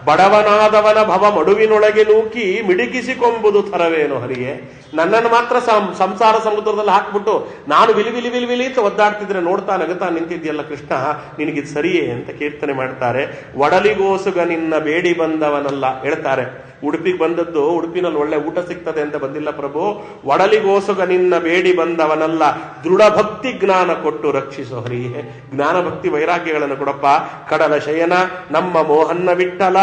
ಬಡವನಾದವನ ಭವ ಮಡುವಿನೊಳಗೆ ನೂಕಿ ಮಿಡುಕಿಸಿಕೊಂಬುದು ಥರವೇನೋ ಹರಿಗೆ. ನನ್ನನ್ನು ಮಾತ್ರ ಸಂಸಾರ ಸಮುದ್ರದಲ್ಲಿ ಹಾಕ್ಬಿಟ್ಟು ನಾನು ವಿಲಿ ವಿಲಿ ವಿಲಿ ವಿಲಿ ಅಂತ ಒದ್ದಾಡ್ತಿದ್ರೆ ನೋಡ್ತಾ ನಗುತ್ತಾ ನಿಂತಿದ್ಯಲ್ಲ ಕೃಷ್ಣ, ನಿನಗಿದ್ ಸರಿಯೇ ಅಂತ ಕೀರ್ತನೆ ಮಾಡ್ತಾರೆ. ಒಡಲಿಗೋಸುಗ ನಿನ್ನ ಬೇಡಿ ಬಂದವನಲ್ಲ ಹೇಳ್ತಾರೆ. ಉಡುಪಿಗೆ ಬಂದದ್ದು ಉಡುಪಿನಲ್ಲಿ ಒಳ್ಳೆ ಊಟ ಸಿಗ್ತದೆ ಅಂತ ಬಂದಿಲ್ಲ ಪ್ರಭು. ಒಡಲಿಗೋಸುಗ ನಿನ್ನ ಬೇಡಿ ಬಂದವನಲ್ಲ, ದೃಢ ಭಕ್ತಿ ಜ್ಞಾನ ಕೊಟ್ಟು ರಕ್ಷಿಸೋ ಹರಿಯೇ. ಜ್ಞಾನ ಭಕ್ತಿ ವೈರಾಗ್ಯಗಳನ್ನು ಕೊಡಪ್ಪ. ಕಡಲ ಶಯನ ನಮ್ಮ ಮೋಹನ್ನ ವಿಠಲ,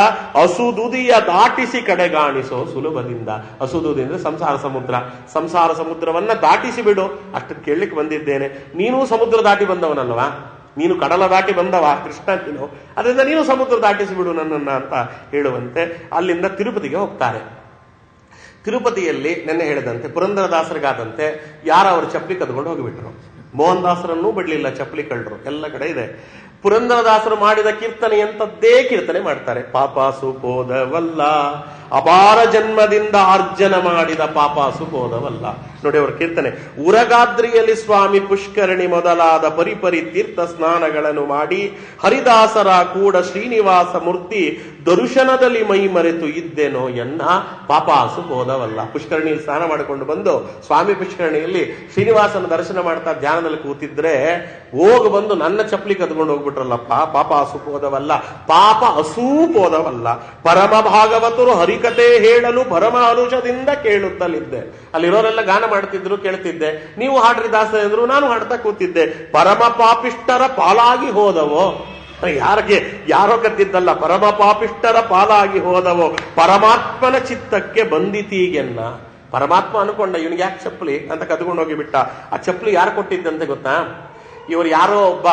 ಅಸುದುದಿಯ ದಾಟಿಸಿ ಕಡೆಗಾಣಿಸೋ ಸುಲಭದಿಂದ. ಅಸುದುದಿ ಅಂದ್ರೆ ಸಂಸಾರ ಸಮುದ್ರ. ಸಂಸಾರ ಸಮುದ್ರವನ್ನ ದಾಟಿಸಿ ಬಿಡು, ಅಷ್ಟು ಕೇಳಲಿಕ್ಕೆ ಬಂದಿದ್ದೇನೆ. ನೀನು ಸಮುದ್ರ ದಾಟಿ ಬಂದವನಲ್ವಾ, ನೀನು ಕಡಲ ದಾಟಿ ಬಂದವ ಕೃಷ್ಣ ನೀನು, ಅದರಿಂದ ನೀನು ಸಮುದ್ರ ದಾಟಿಸಿಬಿಡು ನನ್ನನ್ನ ಅಂತ ಹೇಳುವಂತೆ ಅಲ್ಲಿಂದ ತಿರುಪತಿಗೆ ಹೋಗ್ತಾರೆ. ತಿರುಪತಿಯಲ್ಲಿ ನೆನ್ನೆ ಹೇಳಿದಂತೆ ಪುರಂದರದಾಸರಿಗಾದಂತೆ ಯಾರು ಅವರು ಚಪ್ಪಲಿ ಕದ್ಕೊಂಡು ಹೋಗಿಬಿಟ್ರು. ಮೋಹನ್ ದಾಸರನ್ನೂ ಬಿಡ್ಲಿಲ್ಲ ಚಪ್ಪಲಿ ಕಳ್ಳರು, ಎಲ್ಲ ಕಡೆ ಇದೆ. ಪುರಂದರದಾಸರು ಮಾಡಿದ ಕೀರ್ತನೆ ಎಂತದ್ದೇ ಕೀರ್ತನೆ ಮಾಡ್ತಾರೆ. ಪಾಪಾಸು ಪೋದವಲ್ಲ, ಅಪಾರ ಜನ್ಮದಿಂದ ಆರ್ಜನ ಮಾಡಿದ ಪಾಪಾಸು ಪೋದವಲ್ಲ. ನೋಡಿ ಅವರ ಕೀರ್ತನೆ. ಉರಗಾದ್ರಿಯಲ್ಲಿ ಸ್ವಾಮಿ ಪುಷ್ಕರಣಿ ಮೊದಲಾದ ಪರಿಪರಿ ತೀರ್ಥ ಸ್ನಾನಗಳನ್ನು ಮಾಡಿ ಹರಿದಾಸರ ಕೂಡ ಶ್ರೀನಿವಾಸ ಮೂರ್ತಿ ದರ್ಶನದಲ್ಲಿ ಮೈ ಮರೆತು ಇದ್ದೇನೋ ಎನ್ನ ಪಾಪಾಸು ಪೋದವಲ್ಲ. ಪುಷ್ಕರಣಿಯಲ್ಲಿ ಸ್ನಾನ ಮಾಡಿಕೊಂಡು ಬಂದು ಸ್ವಾಮಿ ಪುಷ್ಕರಣಿಯಲ್ಲಿ ಶ್ರೀನಿವಾಸನ ದರ್ಶನ ಮಾಡ್ತಾ ಧ್ಯಾನದಲ್ಲಿ ಕೂತಿದ್ರೆ ಹೋಗಿ ಬಂದು ನನ್ನ ಚಪ್ಪಲಿ ಕದ್ಕೊಂಡು ಹೋಗ್ಬಿಟ್ರಲ್ಲಪ್ಪ, ಪಾಪ ಅಸುಪೋದವಲ್ಲ, ಪಾಪ ಅಸೂಪೋದವಲ್ಲ. ಪರಮ ಭಾಗವತರು ಹರಿಕತೆ ಹೇಳಲು ಪರಮ ಅನುಷದಿಂದ ಕೇಳುತ್ತಲಿದ್ದೆ. ಅಲ್ಲಿರೋರೆಲ್ಲ ಗಾನ ಮಾಡ್ತಿದ್ರು, ಕೇಳ್ತಿದ್ದೆ. ನೀವು ಹಾಡ್ರಿ ದಾಸ ಎಂದ್ರು, ನಾನು ಹಾಡ್ತಾ ಕೂತಿದ್ದೆ. ಪರಮ ಪಾಪಿಷ್ಟರ ಪಾಲಾಗಿ ಹೋದವೋ, ಯಾರೋ ಕತ್ತಿದ್ದಲ್ಲ, ಪರಮ ಪಾಪಿಷ್ಟರ ಪಾಲಾಗಿ ಹೋದವೋ ಪರಮಾತ್ಮನ ಚಿತ್ತಕ್ಕೆ ಬಂದಿತೀಗೆನ್ನ. ಪರಮಾತ್ಮ ಅನ್ಕೊಂಡ ಇವನಿಗೆ ಯಾಕೆ ಚಪ್ಪಲಿ ಅಂತ ಕದ್ಕೊಂಡು ಹೋಗಿಬಿಟ್ಟ. ಆ ಚಪ್ಪಲಿ ಯಾರು ಕೊಟ್ಟಿದ್ದಂತೆ ಗೊತ್ತಾ? ಇವರು ಯಾರೋ ಒಬ್ಬ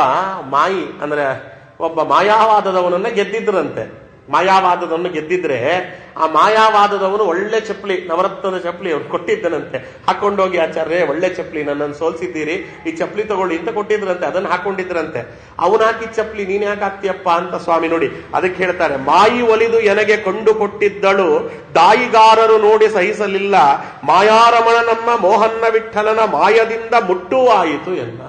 ಮಾಯಿ ಅಂದ್ರೆ ಒಬ್ಬ ಮಾಯಾವಾದದವನನ್ನ ಗೆದ್ದಿದ್ರಂತೆ. ಮಾಯಾವಾದದವನು ಗೆದ್ದಿದ್ರೆ ಆ ಮಾಯಾವಾದದವನು ಒಳ್ಳೆ ಚಪ್ಪಲಿ, ನವರತ್ನದ ಚಪ್ಪಲಿ ಅವ್ರು ಕೊಟ್ಟಿದ್ದನಂತೆ. ಹಾಕೊಂಡೋಗಿ ಆಚಾರ್ಯ ಒಳ್ಳೆ ಚಪ್ಪಲಿ, ನನ್ನನ್ನು ಸೋಲ್ಸಿದ್ದೀರಿ, ಈ ಚಪ್ಪಲಿ ತಗೊಳ್ಳಿ ಅಂತ ಕೊಟ್ಟಿದ್ರಂತೆ. ಅದನ್ನ ಹಾಕೊಂಡಿದ್ರಂತೆ. ಅವನು ಹಾಕಿದ ಚಪ್ಪಲಿ ನೀನ್ ಯಾಕೆ ಹಾಕ್ತಿಯಪ್ಪ ಅಂತ ಸ್ವಾಮಿ ನೋಡಿ ಅದಕ್ಕೆ ಹೇಳ್ತಾರೆ. ಮಾಯಿ ಒಲಿದು ಎನಗೆ ಕೊಂಡು ಕೊಟ್ಟಿದ್ದಳು, ದಾಯಿಗಾರರು ನೋಡಿ ಸಹಿಸಲಿಲ್ಲ, ಮಾಯಾರಮಣ ನಮ್ಮ ಮೋಹನ್ನ ವಿಠಲನ ಮಾಯದಿಂದ ಮುಟ್ಟುವಾಯಿತು ಎನ್ನ.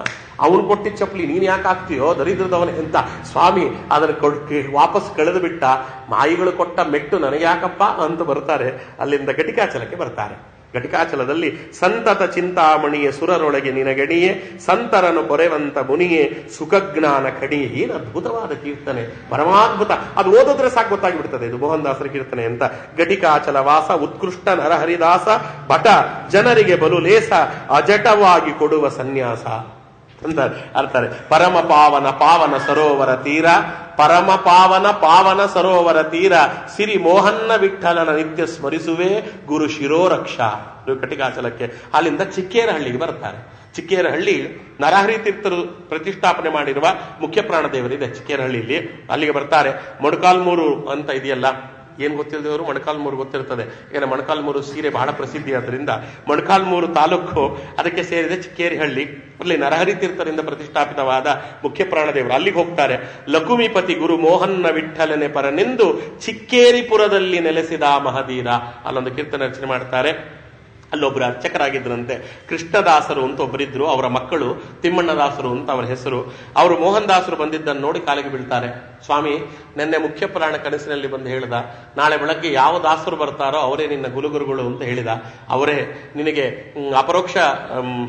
ಅವನು ಕೊಟ್ಟಿದ್ದ ಚಪ್ಪಲಿ ನೀನ್ ಯಾಕೆ ಹಾಕ್ತೀಯೋ ದರಿದ್ರದವನ ಅಂತ ಸ್ವಾಮಿ ಅದನ್ನ ವಾಪಸ್ ಕಳೆದು ಬಿಟ್ಟ. ಮಾಯಿಗಳು ಕೊಟ್ಟ ಮೆಟ್ಟು ನನಗೆ ಯಾಕಪ್ಪ ಅಂತ ಬರ್ತಾರೆ. ಅಲ್ಲಿಂದ ಘಟಿಕಾಚಲಕ್ಕೆ ಬರ್ತಾರೆ. ಘಟಿಕಾಚಲದಲ್ಲಿ ಸಂತತ ಚಿಂತಾಮಣಿಯೇ ಸುರರೊಳಗೆ ನಿನಗಣಿಯೇ, ಸಂತರನು ಪೊರೆವಂತ ಮುನಿಯೇ ಸುಖಜ್ಞಾನ ಕಣಿಯೇ. ಏನು ಅದ್ಭುತವಾದ ಕೀರ್ತನೆ, ಪರಮಾದ್ಭುತ. ಅದು ಓದಿದ್ರೆ ಸಾಕು ಗೊತ್ತಾಗ್ಬಿಡ್ತದೆ ಇದು ಮೋಹನ್ ದಾಸರ ಕೀರ್ತನೆ ಅಂತ. ಘಟಿಕಾಚಲ ವಾಸ ಉತ್ಕೃಷ್ಟ ನರಹರಿದಾಸ ಭಟ ಜನರಿಗೆ ಬಲು ಲೇಸ ಅಜಟವಾಗಿ ಕೊಡುವ ಸನ್ಯಾಸ ಅಂತ ಅರ್ತಾರೆ. ಪರಮ ಪಾವನ ಪಾವನ ಸರೋವರ ತೀರ, ಪರಮ ಪಾವನ ಪಾವನ ಸರೋವರ ತೀರ, ಸಿರಿ ಮೋಹನ್ನ ವಿಠಲನ ನಿತ್ಯ ಸ್ಮರಿಸುವೆ ಗುರು ಶಿರೋರಕ್ಷ. ಕಟಿಕಾಚಲಕ್ಕೆ ಅಲ್ಲಿಂದ ಚಿಕ್ಕೇರಹಳ್ಳಿಗೆ ಬರ್ತಾರೆ. ಚಿಕ್ಕೇರಹಳ್ಳಿ ನರಹರಿ ತೀರ್ಥರು ಪ್ರತಿಷ್ಠಾಪನೆ ಮಾಡಿರುವ ಮುಖ್ಯ ಪ್ರಾಣ ದೇವರಿದೆ ಚಿಕ್ಕೇರಹಳ್ಳಿಯಲ್ಲಿ. ಅಲ್ಲಿಗೆ ಬರ್ತಾರೆ. ಮೊಣಕಾಲ್ಮೂರು ಅಂತ ಇದೆಯಲ್ಲ, ಏನ್ ಗೊತ್ತಿಲ್ಲದವರು ಮೊಣಕಾಲ್ಮೂರು ಗೊತ್ತಿರ್ತದೆ. ಏನ ಮೊಣಕಾಲ್ಮೂರು ಸೀರೆ ಬಹಳ ಪ್ರಸಿದ್ಧಿ ಆದ್ರಿಂದ ಮೊಣಕಾಲ್ಮೂರು ತಾಲೂಕು ಅದಕ್ಕೆ ಸೇರಿದೆ ಚಿಕ್ಕೇರಿಹಳ್ಳಿ. ಅಲ್ಲಿ ನರಹರಿ ತೀರ್ಥರಿಂದ ಪ್ರತಿಷ್ಠಾಪಿತವಾದ ಮುಖ್ಯ ಪ್ರಾಣದೇವರು. ಅಲ್ಲಿಗೆ ಹೋಗ್ತಾರೆ. ಲಕುಮಿಪತಿ ಗುರು ಮೋಹನ್ನ ವಿಠಲನೆ ಪರನೆಂದು ಚಿಕ್ಕೇರಿಪುರದಲ್ಲಿ ನೆಲೆಸಿದ ಮಹದೀರ. ಅಲ್ಲೊಂದು ಕೀರ್ತನೆ ರಚನೆ ಮಾಡ್ತಾರೆ. ಅಲ್ಲೊಬ್ರು ಅರ್ಚಕರಾಗಿದ್ರಂತೆ. ಕೃಷ್ಣದಾಸರು ಅಂತ ಒಬ್ಬರಿದ್ರು, ಅವರ ಮಕ್ಕಳು ತಿಮ್ಮಣ್ಣದಾಸರು ಅಂತ ಅವರ ಹೆಸರು. ಅವರು ಮೋಹನ್ ದಾಸರು ಬಂದಿದ್ದನ್ನು ನೋಡಿ ಕಾಲಿಗೆ ಬೀಳ್ತಾರೆ. ಸ್ವಾಮಿ, ನಿನ್ನೆ ಮುಖ್ಯ ಪ್ರಾಣ ಕನಸಿನಲ್ಲಿ ಬಂದು ಹೇಳಿದ, ನಾಳೆ ಬೆಳಗ್ಗೆ ಯಾವ ದಾಸರು ಬರ್ತಾರೋ ಅವರೇ ನಿನ್ನ ಗುರುಗಳು ಅಂತ ಹೇಳಿದ. ಅವರೇ ನಿನಗೆ ಅಪರೋಕ್ಷ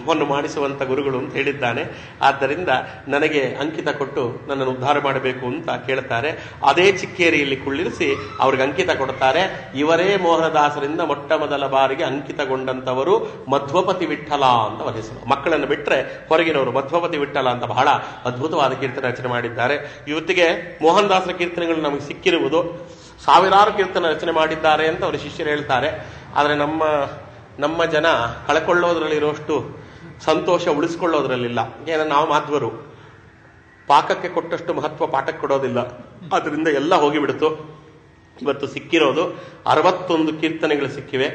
ಹೊನ್ನು ಮಾಡಿಸುವಂತ ಗುರುಗಳು ಅಂತ ಹೇಳಿದ್ದಾನೆ. ಆದ್ದರಿಂದ ನನಗೆ ಅಂಕಿತ ಕೊಟ್ಟು ನನ್ನನ್ನು ಉದ್ಧಾರ ಮಾಡಬೇಕು ಅಂತ ಕೇಳ್ತಾರೆ. ಅದೇ ಚಿಕ್ಕೇರಿಯಲ್ಲಿ ಕುಳ್ಳಿರಿಸಿ ಅವ್ರಿಗೆ ಅಂಕಿತ ಕೊಡ್ತಾರೆ. ಇವರೇ ಮೋಹನದಾಸರಿಂದ ಮೊಟ್ಟ ಮೊದಲ ಬಾರಿಗೆ ಅಂಕಿತಗೊಂಡಂತವರು ಮಧ್ವಪತಿ ವಿಠಲ ಅಂತ ಅವರ ಹೆಸರು. ಮಕ್ಕಳನ್ನು ಬಿಟ್ಟರೆ ಹೊರಗಿನವರು ಮಧ್ವಪತಿ ವಿಠಲ ಅಂತ ಬಹಳ ಅದ್ಭುತವಾದ ಕೀರ್ತನೆ ರಚನೆ ಮಾಡಿದ್ದಾರೆ. ಇವತ್ತಿಗೆ ಮೋಹನ್ ದಾಸರ ಕೀರ್ತನೆಗಳು ನಮಗೆ ಸಿಕ್ಕಿರುವುದು. ಸಾವಿರಾರು ಕೀರ್ತನೆ ರಚನೆ ಮಾಡಿದ್ದಾರೆ ಅಂತ ಅವರ ಶಿಷ್ಯರು ಹೇಳ್ತಾರೆ. ಆದರೆ ನಮ್ಮ ಜನ ಕಳ್ಕೊಳ್ಳೋದ್ರಲ್ಲಿರೋಷ್ಟು ಸಂತೋಷ ಉಳಿಸ್ಕೊಳ್ಳೋದ್ರಲ್ಲಿಲ್ಲ. ಏನ ನಾವು ಮಾಧ್ವರು ಪಾಕಕ್ಕೆ ಕೊಟ್ಟಷ್ಟು ಮಹತ್ವ ಪಾಠಕ್ಕೆ ಕೊಡೋದಿಲ್ಲ. ಅದರಿಂದ ಎಲ್ಲ ಹೋಗಿಬಿಡ್ತು. ಇವತ್ತು ಸಿಕ್ಕಿರೋದು 61 ಕೀರ್ತನೆಗಳು ಸಿಕ್ಕಿವೆ,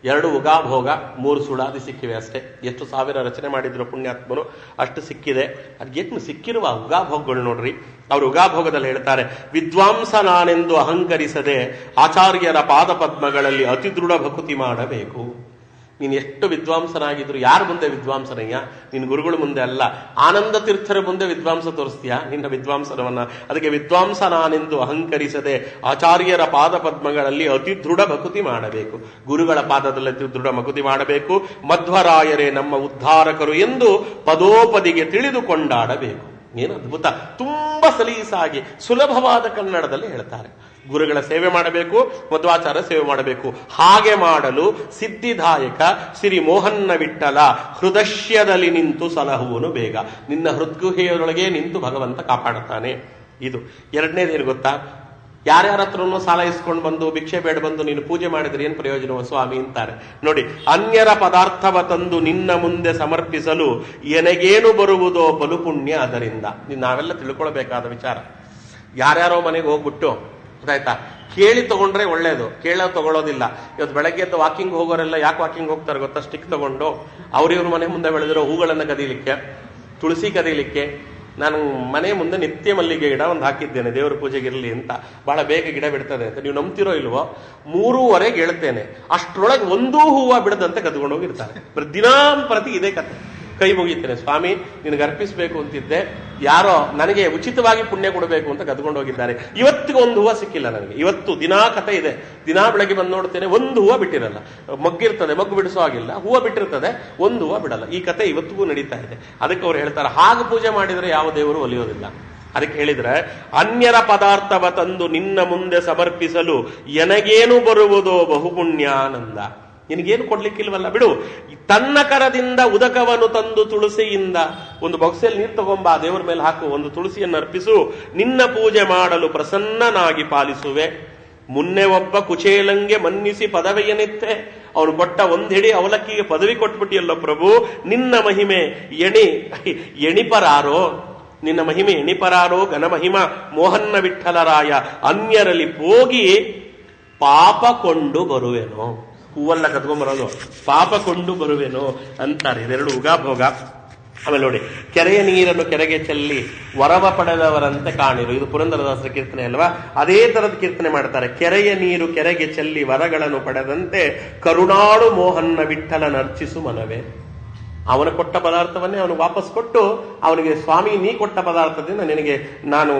2 ಉಗಾಭೋಗ, 3 ಸುಳಾದಿ ಸಿಕ್ಕಿವೆ ಅಷ್ಟೇ. ಎಷ್ಟು ಸಾವಿರ ರಚನೆ ಮಾಡಿದ್ರು ಪುಣ್ಯಾತ್ಮರು, ಅಷ್ಟು ಸಿಕ್ಕಿದೆ. ಅದೇನು ಸಿಕ್ಕಿರುವ ಉಗಾಭೋಗಗಳು ನೋಡ್ರಿ. ಅವರು ಉಗಾಭೋಗದಲ್ಲಿ ಹೇಳ್ತಾರೆ, ವಿದ್ವಾಂಸ ನಾನೆಂದು ಅಹಂಕರಿಸದೆ ಆಚಾರ್ಯರ ಪಾದ ಪದ್ಮಗಳಲ್ಲಿ ಅತಿ ದೃಢ ಭಕುತಿ ಮಾಡಬೇಕು. ನೀನು ಎಷ್ಟು ವಿದ್ವಾಂಸನಾಗಿದ್ರು ಯಾರ ಮುಂದೆ ವಿದ್ವಾಂಸನಯ್ಯ? ನಿನ್ನ ಗುರುಗಳ ಮುಂದೆ ಅಲ್ಲ, ಆನಂದ ತೀರ್ಥರ ಮುಂದೆ ವಿದ್ವಾಂಸ ತೋರಿಸ್ತೀಯಾ ನಿನ್ನ ವಿದ್ವಾಂಸನವನ್ನ? ಅದಕ್ಕೆ ವಿದ್ವಾಂಸ ನಾನೆಂದು ಅಹಂಕರಿಸದೆ ಆಚಾರ್ಯರ ಪಾದ ಪದ್ಮಗಳಲ್ಲಿ ಅತಿ ದೃಢ ಭಕುತಿ ಮಾಡಬೇಕು. ಗುರುಗಳ ಪಾದದಲ್ಲಿ ಅತಿ ದೃಢ ಭಕುತಿ ಮಾಡಬೇಕು. ಮಧ್ವರಾಯರೇ ನಮ್ಮ ಉದ್ಧಾರಕರು ಎಂದು ಪದೋಪದಿಗೆ ತಿಳಿದುಕೊಂಡಾಡಬೇಕು. ಏನು ಅದ್ಭುತ! ತುಂಬಾ ಸಲೀಸಾಗಿ ಸುಲಭವಾದ ಕನ್ನಡದಲ್ಲಿ ಹೇಳ್ತಾರೆ. ಗುರುಗಳ ಸೇವೆ ಮಾಡಬೇಕು, ಮಧ್ವಾಚಾರ ಸೇವೆ ಮಾಡಬೇಕು. ಹಾಗೆ ಮಾಡಲು ಸಿದ್ಧಿದಾಯಕ ಶ್ರೀ ಮೋಹನ್ನ ವಿಠಲ ಹೃದಯದಲ್ಲಿ ನಿಂತು ಸಲಹುವನು ಬೇಗ. ನಿನ್ನ ಹೃದ್ಗುಹೆಯೊಳಗೆ ನಿಂತು ಭಗವಂತ ಕಾಪಾಡುತ್ತಾನೆ. ಇದು ಎರಡನೇದೇನು ಗೊತ್ತಾ? ಯಾರ್ಯಾರ ಹತ್ರನೂ ಸಾಲ ಇಸ್ಕೊಂಡು ಬಂದು ಭಿಕ್ಷೆ ಬೇಡ ಬಂದು ನೀನು ಪೂಜೆ ಮಾಡಿದ್ರೆ ಏನ್ ಪ್ರಯೋಜನವ ಸ್ವಾಮಿ ಅಂತಾರೆ ನೋಡಿ. ಅನ್ಯರ ಪದಾರ್ಥವ ತಂದು ನಿನ್ನ ಮುಂದೆ ಸಮರ್ಪಿಸಲು ಎನಗೇನು ಬರುವುದೋ ಬಲು ಪುಣ್ಯ ಅದರಿಂದ. ನಾವೆಲ್ಲ ತಿಳ್ಕೊಳ್ಬೇಕಾದ ವಿಚಾರ. ಯಾರ್ಯಾರೋ ಮನೆಗೆ ಹೋಗ್ಬಿಟ್ಟು ಗೊತ್ತಾಯ್ತಾ, ಕೇಳಿ ತಗೊಂಡ್ರೆ ಒಳ್ಳೇದು, ಕೇಳೋ ತಗೊಳ್ಳೋದಿಲ್ಲ. ಇವತ್ತು ಬೆಳಗ್ಗೆ ಎದ್ದು ವಾಕಿಂಗ್ ಹೋಗೋರೆಲ್ಲ ಯಾಕೆ ವಾಕಿಂಗ್ ಹೋಗ್ತಾರೆ ಗೊತ್ತಾ? ಸ್ಟಿಕ್ ತಗೊಂಡು ಅವ್ರಿವ್ರ ಮನೆ ಮುಂದೆ ಬೆಳೆದಿರೋ ಹೂಗಳನ್ನ ಕದೀಲಿಕ್ಕೆ. ತುಳಸಿ ಕದೀಲಿಕ್ಕೆ ನಾನು ಮನೆ ಮುಂದೆ ನಿತ್ಯ ಮಲ್ಲಿಗೆ ಗಿಡ ಒಂದು ಹಾಕಿದ್ದೇನೆ, ದೇವರ ಪೂಜೆಗಿರಲಿ ಅಂತ. ಬಹಳ ಬೇಗ ಗಿಡ ಬಿಡ್ತದೆ ಅಂತ. ನೀವು ನಂಬ್ತಿರೋ ಇಲ್ವೋ, 3:30 ಹೇಳ್ತೇನೆ, ಅಷ್ಟರೊಳಗೆ ಒಂದೂ ಹೂವು ಬಿಡದಂತೆ ಕದ್ಕೊಂಡು ಹೋಗಿರ್ತಾರೆ. ದಿನಾಂಪ್ರತಿ ಇದೇ ಕತೆ. ಕೈ ಮುಗಿತೇನೆ, ಸ್ವಾಮಿ ನಿನಗೆ ಅರ್ಪಿಸಬೇಕು ಅಂತಿದ್ದೆ, ಯಾರೋ ನನಗೆ ಉಚಿತವಾಗಿ ಪುಣ್ಯ ಕೊಡಬೇಕು ಅಂತ ಕದ್ಕೊಂಡು ಹೋಗಿದ್ದಾರೆ. ಇವತ್ತಿಗೆ ಒಂದು ಹೂವು ಸಿಕ್ಕಿಲ್ಲ ನನಗೆ. ಇವತ್ತು ದಿನಾ ಕತೆ ಇದೆ. ದಿನಾ ಬೆಳಗ್ಗೆ ಬಂದು ನೋಡ್ತೇನೆ, ಒಂದು ಹೂವು ಬಿಟ್ಟಿರಲ್ಲ. ಮಗ್ಗಿರ್ತದೆ, ಮಗ್ಗು ಬಿಡಿಸೋ ಆಗಿಲ್ಲ, ಹೂವು ಬಿಟ್ಟಿರ್ತದೆ, ಒಂದು ಹೂವು ಬಿಡಲ್ಲ. ಈ ಕತೆ ಇವತ್ತಿಗೂ ನಡೀತಾ ಇದೆ. ಅದಕ್ಕೆ ಅವ್ರು ಹೇಳ್ತಾರೆ, ಹಾಗೆ ಪೂಜೆ ಮಾಡಿದ್ರೆ ಯಾವ ದೇವರು ಒಲಿಯೋದಿಲ್ಲ. ಅದಕ್ಕೆ ಹೇಳಿದ್ರೆ, ಅನ್ಯರ ಪದಾರ್ಥವ ತಂದು ನಿನ್ನ ಮುಂದೆ ಸಮರ್ಪಿಸಲು ಎನಗೇನು ಬರುವುದೋ ಬಹುಪುಣ್ಯಾನಂದ. ನಿನಗೇನು ಕೊಡ್ಲಿಕ್ಕಿಲ್ವಲ್ಲ, ಬಿಡು. ತನ್ನ ಕರದಿಂದ ಉದಕವನ್ನು ತಂದು ತುಳಸಿಯಿಂದ ಒಂದು ಬೊಕ್ಸೆಯಲ್ಲಿ ನೀರು ತಗೊಂಬ, ದೇವರ ಮೇಲೆ ಹಾಕು, ಒಂದು ತುಳಸಿಯನ್ನು ಅರ್ಪಿಸು, ನಿನ್ನ ಪೂಜೆ ಮಾಡಲು ಪ್ರಸನ್ನನಾಗಿ ಪಾಲಿಸುವೆ. ಮುನ್ನೆ ಒಬ್ಬ ಕುಚೇಲಂಗೆ ಮನ್ನಿಸಿ ಪದವಿಯನಿತ್ತೆ. ಅವನು ಕೊಟ್ಟ ಒಂದಿಡಿ ಅವಲಕ್ಕಿಗೆ ಪದವಿ ಕೊಟ್ಬಿಟ್ಟಿಯಲ್ಲ ಪ್ರಭು, ನಿನ್ನ ಮಹಿಮೆ ಎಣಿಪರಾರೋ, ನಿನ್ನ ಮಹಿಮೆ ಎಣಿಪರಾರೋ ಘನಮಹಿಮ ಮೋಹನ್ನ ವಿಠಲರಾಯ. ಅನ್ಯರಲ್ಲಿ ಹೋಗಿ ಪಾಪ ಕೊಂಡು ಬರುವೆನೋ. ಹೂವಲ್ಲ ಕತ್ಕೊಂಡ್ಬರೋದು, ಪಾಪ ಕೊಂಡು ಬರುವೆನೋ ಅಂತಾರೆ. ಇದೆರಡು ಉಗಾಭೋಗ. ಆಮೇಲೆ ನೋಡಿ, ಕೆರೆಯ ನೀರನ್ನು ಕೆರೆಗೆ ಚೆಲ್ಲಿ ವರವ ಪಡೆದವರಂತೆ ಕಾಣಿರು. ಇದು ಪುರಂದರದಾಸರ ಕೀರ್ತನೆ ಅಲ್ವಾ? ಅದೇ ತರದ ಕೀರ್ತನೆ ಮಾಡ್ತಾರೆ. ಕೆರೆಯ ನೀರು ಕೆರೆಗೆ ಚೆಲ್ಲಿ ವರಗಳನ್ನು ಪಡೆದಂತೆ ಕರುಣಾಳು ಮೋಹನ್ನ ವಿಠಲನ ಅರ್ಚಿಸು ಮನವೇ. ಅವನು ಕೊಟ್ಟ ಪದಾರ್ಥವನ್ನೇ ಅವನು ವಾಪಸ್ ಕೊಟ್ಟು ಅವನಿಗೆ, ಸ್ವಾಮಿ ನೀ ಕೊಟ್ಟ ಪದಾರ್ಥದಿಂದ ನಿನಗೆ ನಾನು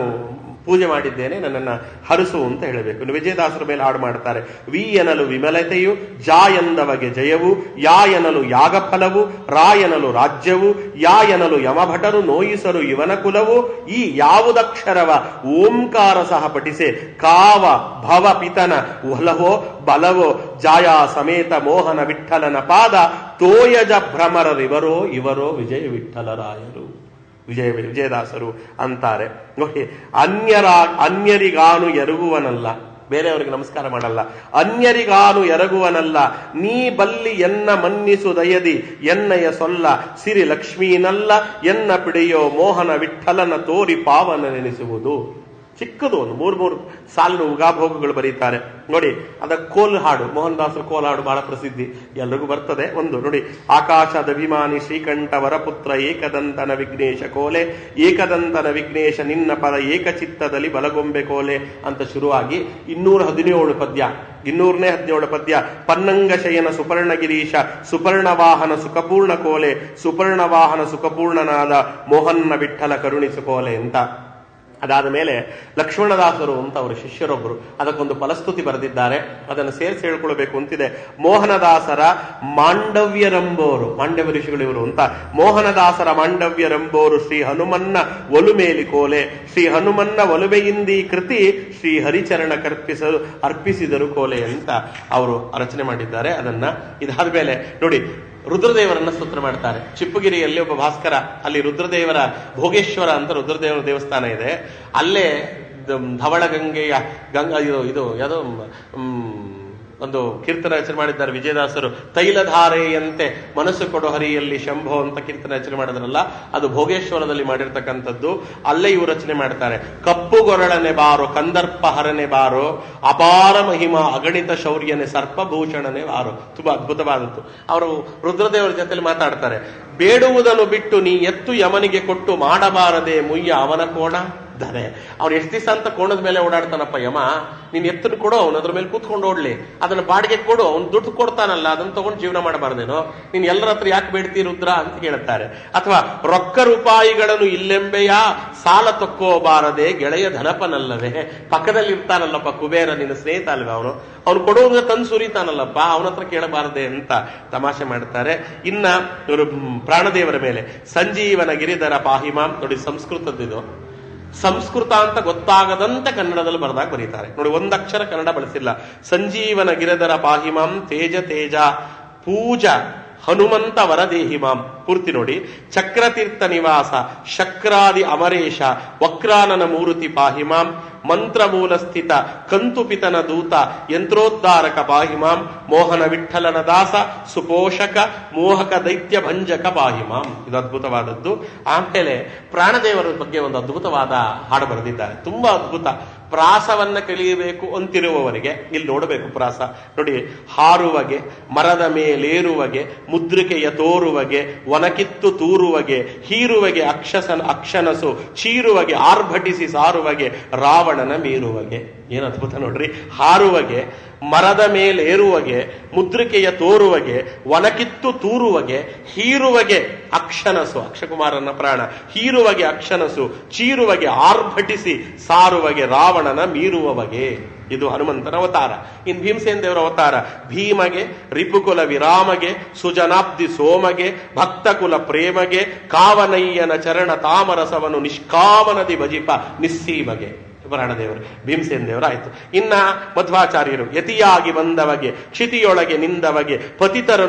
ಪೂಜೆ ಮಾಡಿದ್ದೇನೆ, ನನ್ನನ್ನ ಹರಿಸು ಅಂತ ಹೇಳಬೇಕು. ಇನ್ನು ವಿಜಯದಾಸರ ಮೇಲೆ ಹಾಡು ಮಾಡ್ತಾರೆ. ವಿ ಎನಲು ವಿಮಲತೆಯು, ಜಾ ಎಂದವಗೆ ಜಯವು, ಯಾ ಎನಲು ಯಾಗಫಲವು, ರಾ ಎನಲು ರಾಜ್ಯವು, ಯಾ ಎನಲು ಯಮಭಟರು ನೋಯಿಸರು ಇವನ ಕುಲವು. ಈ ಯಾವುದಕ್ಷರವ ಓಂಕಾರ ಸಹ ಪಠಿಸೆ, ಕಾವ ಭವ ಪಿತನ ಒಲವೋ ಬಲವೋ, ಜಾಯಾ ಸಮೇತ ಮೋಹನ ವಿಠಲನ ಪಾದ, ತೋಯಜ ಭ್ರಮರರಿವರೋ ಇವರೋ ವಿಜಯ ವಿಠಲರಾಯರು. ವಿಜಯದಾಸರು ಅಂತಾರೆ ನೋಡಿ, ಅನ್ಯರಿಗಾನು ಎರಗುವನಲ್ಲ, ಬೇರೆಯವರಿಗೆ ನಮಸ್ಕಾರ ಮಾಡಲ್ಲ, ಅನ್ಯರಿಗಾನು ಎರಗುವನಲ್ಲ, ನೀ ಬಲ್ಲಿ ಎನ್ನ ಮನ್ನಿಸು ದಯದಿ ಎನ್ನಯ ಸೊಲ್ಲ, ಸಿರಿ ಲಕ್ಷ್ಮೀನಲ್ಲ ಎನ್ನ ಪಿಡಿಯೋ ಮೋಹನ ವಿಠಲನ ತೋರಿ ಪಾವನ ನೆನೆಸುವುದು. ಚಿಕ್ಕದು ಒಂದು 3 ಸಾಲಿನ ಉಗಾಭೋಗಗಳು ಬರೀತಾರೆ ನೋಡಿ. ಅದ ಕೋಲ್ ಹಾಡು, ಮೋಹನ್ ದಾಸರ ಕೋಲ್ ಹಾಡು ಬಹಳ ಪ್ರಸಿದ್ಧಿ, ಎಲ್ರಿಗೂ ಬರ್ತದೆ. ಒಂದು ನೋಡಿ, ಆಕಾಶದ ಅಭಿಮಾನಿ ಶ್ರೀಕಂಠ ವರಪುತ್ರ ಏಕದಂತನ ವಿಘ್ನೇಶ ಕೋಲೆ, ಏಕದಂತನ ವಿಘ್ನೇಶ ನಿನ್ನ ಪದ ಏಕಚಿತ್ತದಲ್ಲಿ ಬಲಗೊಂಬೆ ಕೋಲೆ ಅಂತ ಶುರುವಾಗಿ 217 ಪದ್ಯ, 217 ಪದ್ಯ. ಪನ್ನಂಗ ಶಯನ ಸುಪರ್ಣಗಿರೀಶ, ಸುಪರ್ಣವಾಹನ ಸುಖಪೂರ್ಣ ಕೋಲೆ, ಸುಪರ್ಣವಾಹನ ಸುಖಪೂರ್ಣನಾದ ಮೋಹನ್ನ ವಿಠಲ ಕರುಣಿಸು ಕೋಲೆ ಅಂತ. ಅದಾದ ಮೇಲೆ ಲಕ್ಷ್ಮಣದಾಸರು ಅಂತ ಅವರ ಶಿಷ್ಯರೊಬ್ಬರು ಅದಕ್ಕೊಂದು ಫಲಸ್ತುತಿ ಬರೆದಿದ್ದಾರೆ, ಅದನ್ನು ಸೇರಿಸಿ ಹೇಳ್ಕೊಳ್ಬೇಕು ಅಂತಿದೆ. ಮೋಹನದಾಸರ ಮಾಂಡವ್ಯರಂಬೋರು, ಮಾಂಡವ್ಯ ಋಷಿಗಳಿವರು ಅಂತ. ಮೋಹನದಾಸರ ಮಾಂಡವ್ಯರಂಬೋರು ಶ್ರೀ ಹನುಮನ್ನ ಒಲುಮೇಲಿ ಕೋಲೆ, ಶ್ರೀ ಹನುಮನ್ನ ಒಲುಮೆಯಿಂದಿ ಕೃತಿ ಶ್ರೀ ಹರಿಚರಣ ಅರ್ಪಿಸಿದರು ಕೋಲೆ ಅಂತ ಅವರು ರಚನೆ ಮಾಡಿದ್ದಾರೆ ಅದನ್ನ. ಇದಾದ ಮೇಲೆ ನೋಡಿ, ರುದ್ರದೇವರನ್ನ ಸ್ತೋತ್ರ ಮಾಡ್ತಾರೆ. ಚಿಪ್ಪಗಿರಿಯಲ್ಲಿ ಒಬ್ಬ ಭಾಸ್ಕರ, ಅಲ್ಲಿ ರುದ್ರದೇವರ ಭೋಗೇಶ್ವರ ಅಂತ ರುದ್ರದೇವರ ದೇವಸ್ಥಾನ ಇದೆ. ಅಲ್ಲೇ ಧವಳಗಂಗೆಯ ಇದು ಯಾವುದೋ ಒಂದು ಕೀರ್ತನ ರಚನೆ ಮಾಡಿದ್ದಾರೆ ವಿಜಯದಾಸರು. ತೈಲಧಾರೆಯಂತೆ ಮನಸ್ಸು ಕೊಡು ಹರಿಯಲ್ಲಿ ಶಂಭೋ ಅಂತ ಕೀರ್ತನ ರಚನೆ ಮಾಡಿದ್ರಲ್ಲ, ಅದು ಭೋಗೇಶ್ವರದಲ್ಲಿ ಮಾಡಿರ್ತಕ್ಕಂಥದ್ದು. ಅಲ್ಲೇ ಇವರು ರಚನೆ ಮಾಡ್ತಾರೆ. ಕಪ್ಪುಗೊರಳನೆ ಬಾರೋ ಕಂದರ್ಪ ಹರನೆ ಬಾರೋ, ಅಪಾರ ಮಹಿಮಾ ಅಗಣಿತ ಶೌರ್ಯನೆ ಸರ್ಪಭೂಷಣನೆ ಬಾರೋ. ತುಂಬಾ ಅದ್ಭುತವಾದದ್ದು. ಅವರು ರುದ್ರದೇವರ ಜೊತೆಲಿ ಮಾತಾಡ್ತಾರೆ. ಬೇಡುವುದನ್ನು ಬಿಟ್ಟು ನೀ ಎತ್ತು ಯಮನಿಗೆ ಕೊಟ್ಟು ಮಾಡಬಾರದೆ ಮುಯ್ಯ ಅವನ ಕೋಣ ಧರೆ. ಅವ್ನು ಎಷ್ಟು ದಿವಸ ಅಂತ ಕೋಣದ ಮೇಲೆ ಓಡಾಡ್ತಾನಪ್ಪ ಯಮ, ನೀನ್ ಎತ್ತನ್ನು ಕೊಡು, ಅವನು ಅದ್ರ ಮೇಲೆ ಕೂತ್ಕೊಂಡು ಓಡ್ಲಿ, ಅದನ್ನ ಬಾಡಿಗೆ ಕೊಡು, ಅವ್ನು ದುಡ್ಡು ಕೊಡ್ತಾನಲ್ಲ ಅದನ್ನ ತಗೊಂಡು ಜೀವನ ಮಾಡಬಾರ್ದೇನೋ, ನೀನ್ ಎಲ್ಲರ ಹತ್ರ ಯಾಕೆ ಬೇಡ್ತಿ ರುದ್ರ ಅಂತ ಕೇಳುತ್ತಾರೆ. ಅಥವಾ ರೊಕ್ಕ ರೂಪಾಯಿಗಳನ್ನು ಇಲ್ಲೆಂಬೆಯ ಸಾಲ ತಕ್ಕೋಬಾರದೆ ಗೆಳೆಯ ಧನಪನಲ್ಲವೇ. ಪಕ್ಕದಲ್ಲಿ ಇರ್ತಾನಲ್ಲಪ್ಪ ಕುಬೇರ, ನಿನ್ನ ಸ್ನೇಹಿತ ಅಲ್ವೇ ಅವನು, ಅವ್ನು ಕೊಡುವುದನ್ನ ತಂದು ಸುರಿತಾನಲ್ಲಪ್ಪ, ಅವನ ಹತ್ರ ಕೇಳಬಾರದೆ ಅಂತ ತಮಾಷೆ ಮಾಡ್ತಾರೆ. ಇನ್ನ ಪ್ರಾಣದೇವರ ಮೇಲೆ ಸಂಜೀವನ ಗಿರಿಧರ ಪಾಹಿಮಾಂ ನೋಡಿ, ಸಂಸ್ಕೃತದ್ದಿದು. ಸಂಸ್ಕೃತ ಅಂತ ಗೊತ್ತಾಗದಂತೆ ಕನ್ನಡದಲ್ಲಿ ಬರೆದಾಗ ಬರೀತಾರೆ ನೋಡಿ, ಒಂದಕ್ಷರ ಕನ್ನಡ ಬಳಸಿಲ್ಲ. ಸಂಜೀವನ ಗಿರಿಧರ ಪಾಹಿಮಾಂ ತೇಜ ತೇಜ ಪೂಜ ಹನುಮಂತ ವರದೇಹಿಮಾಂ ಪೂರ್ತಿ ನೋಡಿ. ಚಕ್ರತೀರ್ಥ ನಿವಾಸ ಶಕ್ರಾದಿ ಅಮರೇಶ ವಕ್ರಾನನ ಮೂರುತಿ ಪಾಹಿಮಾಂ, ಮಂತ್ರ ಮೂಲ ಸ್ಥಿತ ಕಂತುಪಿತನ ದೂತ ಯಂತ್ರೋದ್ಧಾರಕ ಪಾಹಿಮಾಂ, ಮೋಹನ ವಿಠಲನ ದಾಸ ಸುಪೋಷಕ ಮೋಹಕ ದೈತ್ಯ ಭಂಜಕ ಪಾಹಿಮಾಂ. ಇದು ಅದ್ಭುತವಾದದ್ದು. ಆಮೇಲೆ ಪ್ರಾಣದೇವರ ಬಗ್ಗೆ ಒಂದು ಅದ್ಭುತವಾದ ಹಾಡು ಬರೆದಿದ್ದಾರೆ, ತುಂಬಾ ಅದ್ಭುತ. ಪ್ರಾಸವನ್ನ ಕಲಿಯಬೇಕು ಅಂತಿರುವವರಿಗೆ ಇಲ್ಲಿ ನೋಡಬೇಕು ಪ್ರಾಸ ನೋಡಿ. ಹಾರುವಗೆ, ಮರದ ಮೇಲೇರುವಗೆ, ಮುದ್ರಿಕೆಯ ತೋರುವಗೆ, ಒನಕಿತ್ತು ತೂರುವಗೆ, ಹೀರುವಗೆ ಅಕ್ಷನಸು, ಚೀರುವಗೆ ಆರ್ಭಟಿಸಿ ಸಾರುವಗೆ, ರಾವಣನ ಮೀರುವಗೆ. ಏನು ಅದ್ಭುತ ನೋಡ್ರಿ. ಹಾರುವಗೆ, ಮರದ ಮೇಲೇರುವಗೆ, ಮುದ್ರಿಕೆಯ ತೋರುವಗೆ, ಒನಕಿತ್ತು ತೂರುವಗೆ, ಹೀರುವಗೆ ಅಕ್ಷನಸು, ಅಕ್ಷಕುಮಾರನ ಪ್ರಾಣ, ಹೀರುವಗೆ ಅಕ್ಷನಸು, ಚೀರುವಗೆ ಆರ್ಭಟಿಸಿ ಸಾರುವಗೆ, ರಾವಣನ ಮೀರುವವಗೆ. ಇದು ಹನುಮಂತನ ಅವತಾರ. ಇನ್ ಭೀಮಸೇನ ದೇವರ ಅವತಾರ ಭೀಮಗೆ, ರಿಪುಕುಲ ವಿರಾಮಗೆ, ಸುಜನಾಬ್ದಿ ಸೋಮಗೆ, ಭಕ್ತಕುಲ ಪ್ರೇಮಗೆ, ಕಾವನಯ್ಯನ ಚರಣ ತಾಮರಸವನು ನಿಷ್ಕಾಮನದಿ ಭಜಿಪ ನಿಸ್ಸೀಮಗೆ. ಪುರಾಣದೇವರು ಭೀಮಸೇನ ದೇವರು ಆಯ್ತು. ಇನ್ನ ಮಧ್ವಾಚಾರ್ಯರು ಯತಿಯಾಗಿ ಬಂದವಗೆ, ಕ್ಷಿತಿಯೊಳಗೆ ನಿಂದವಗೆ,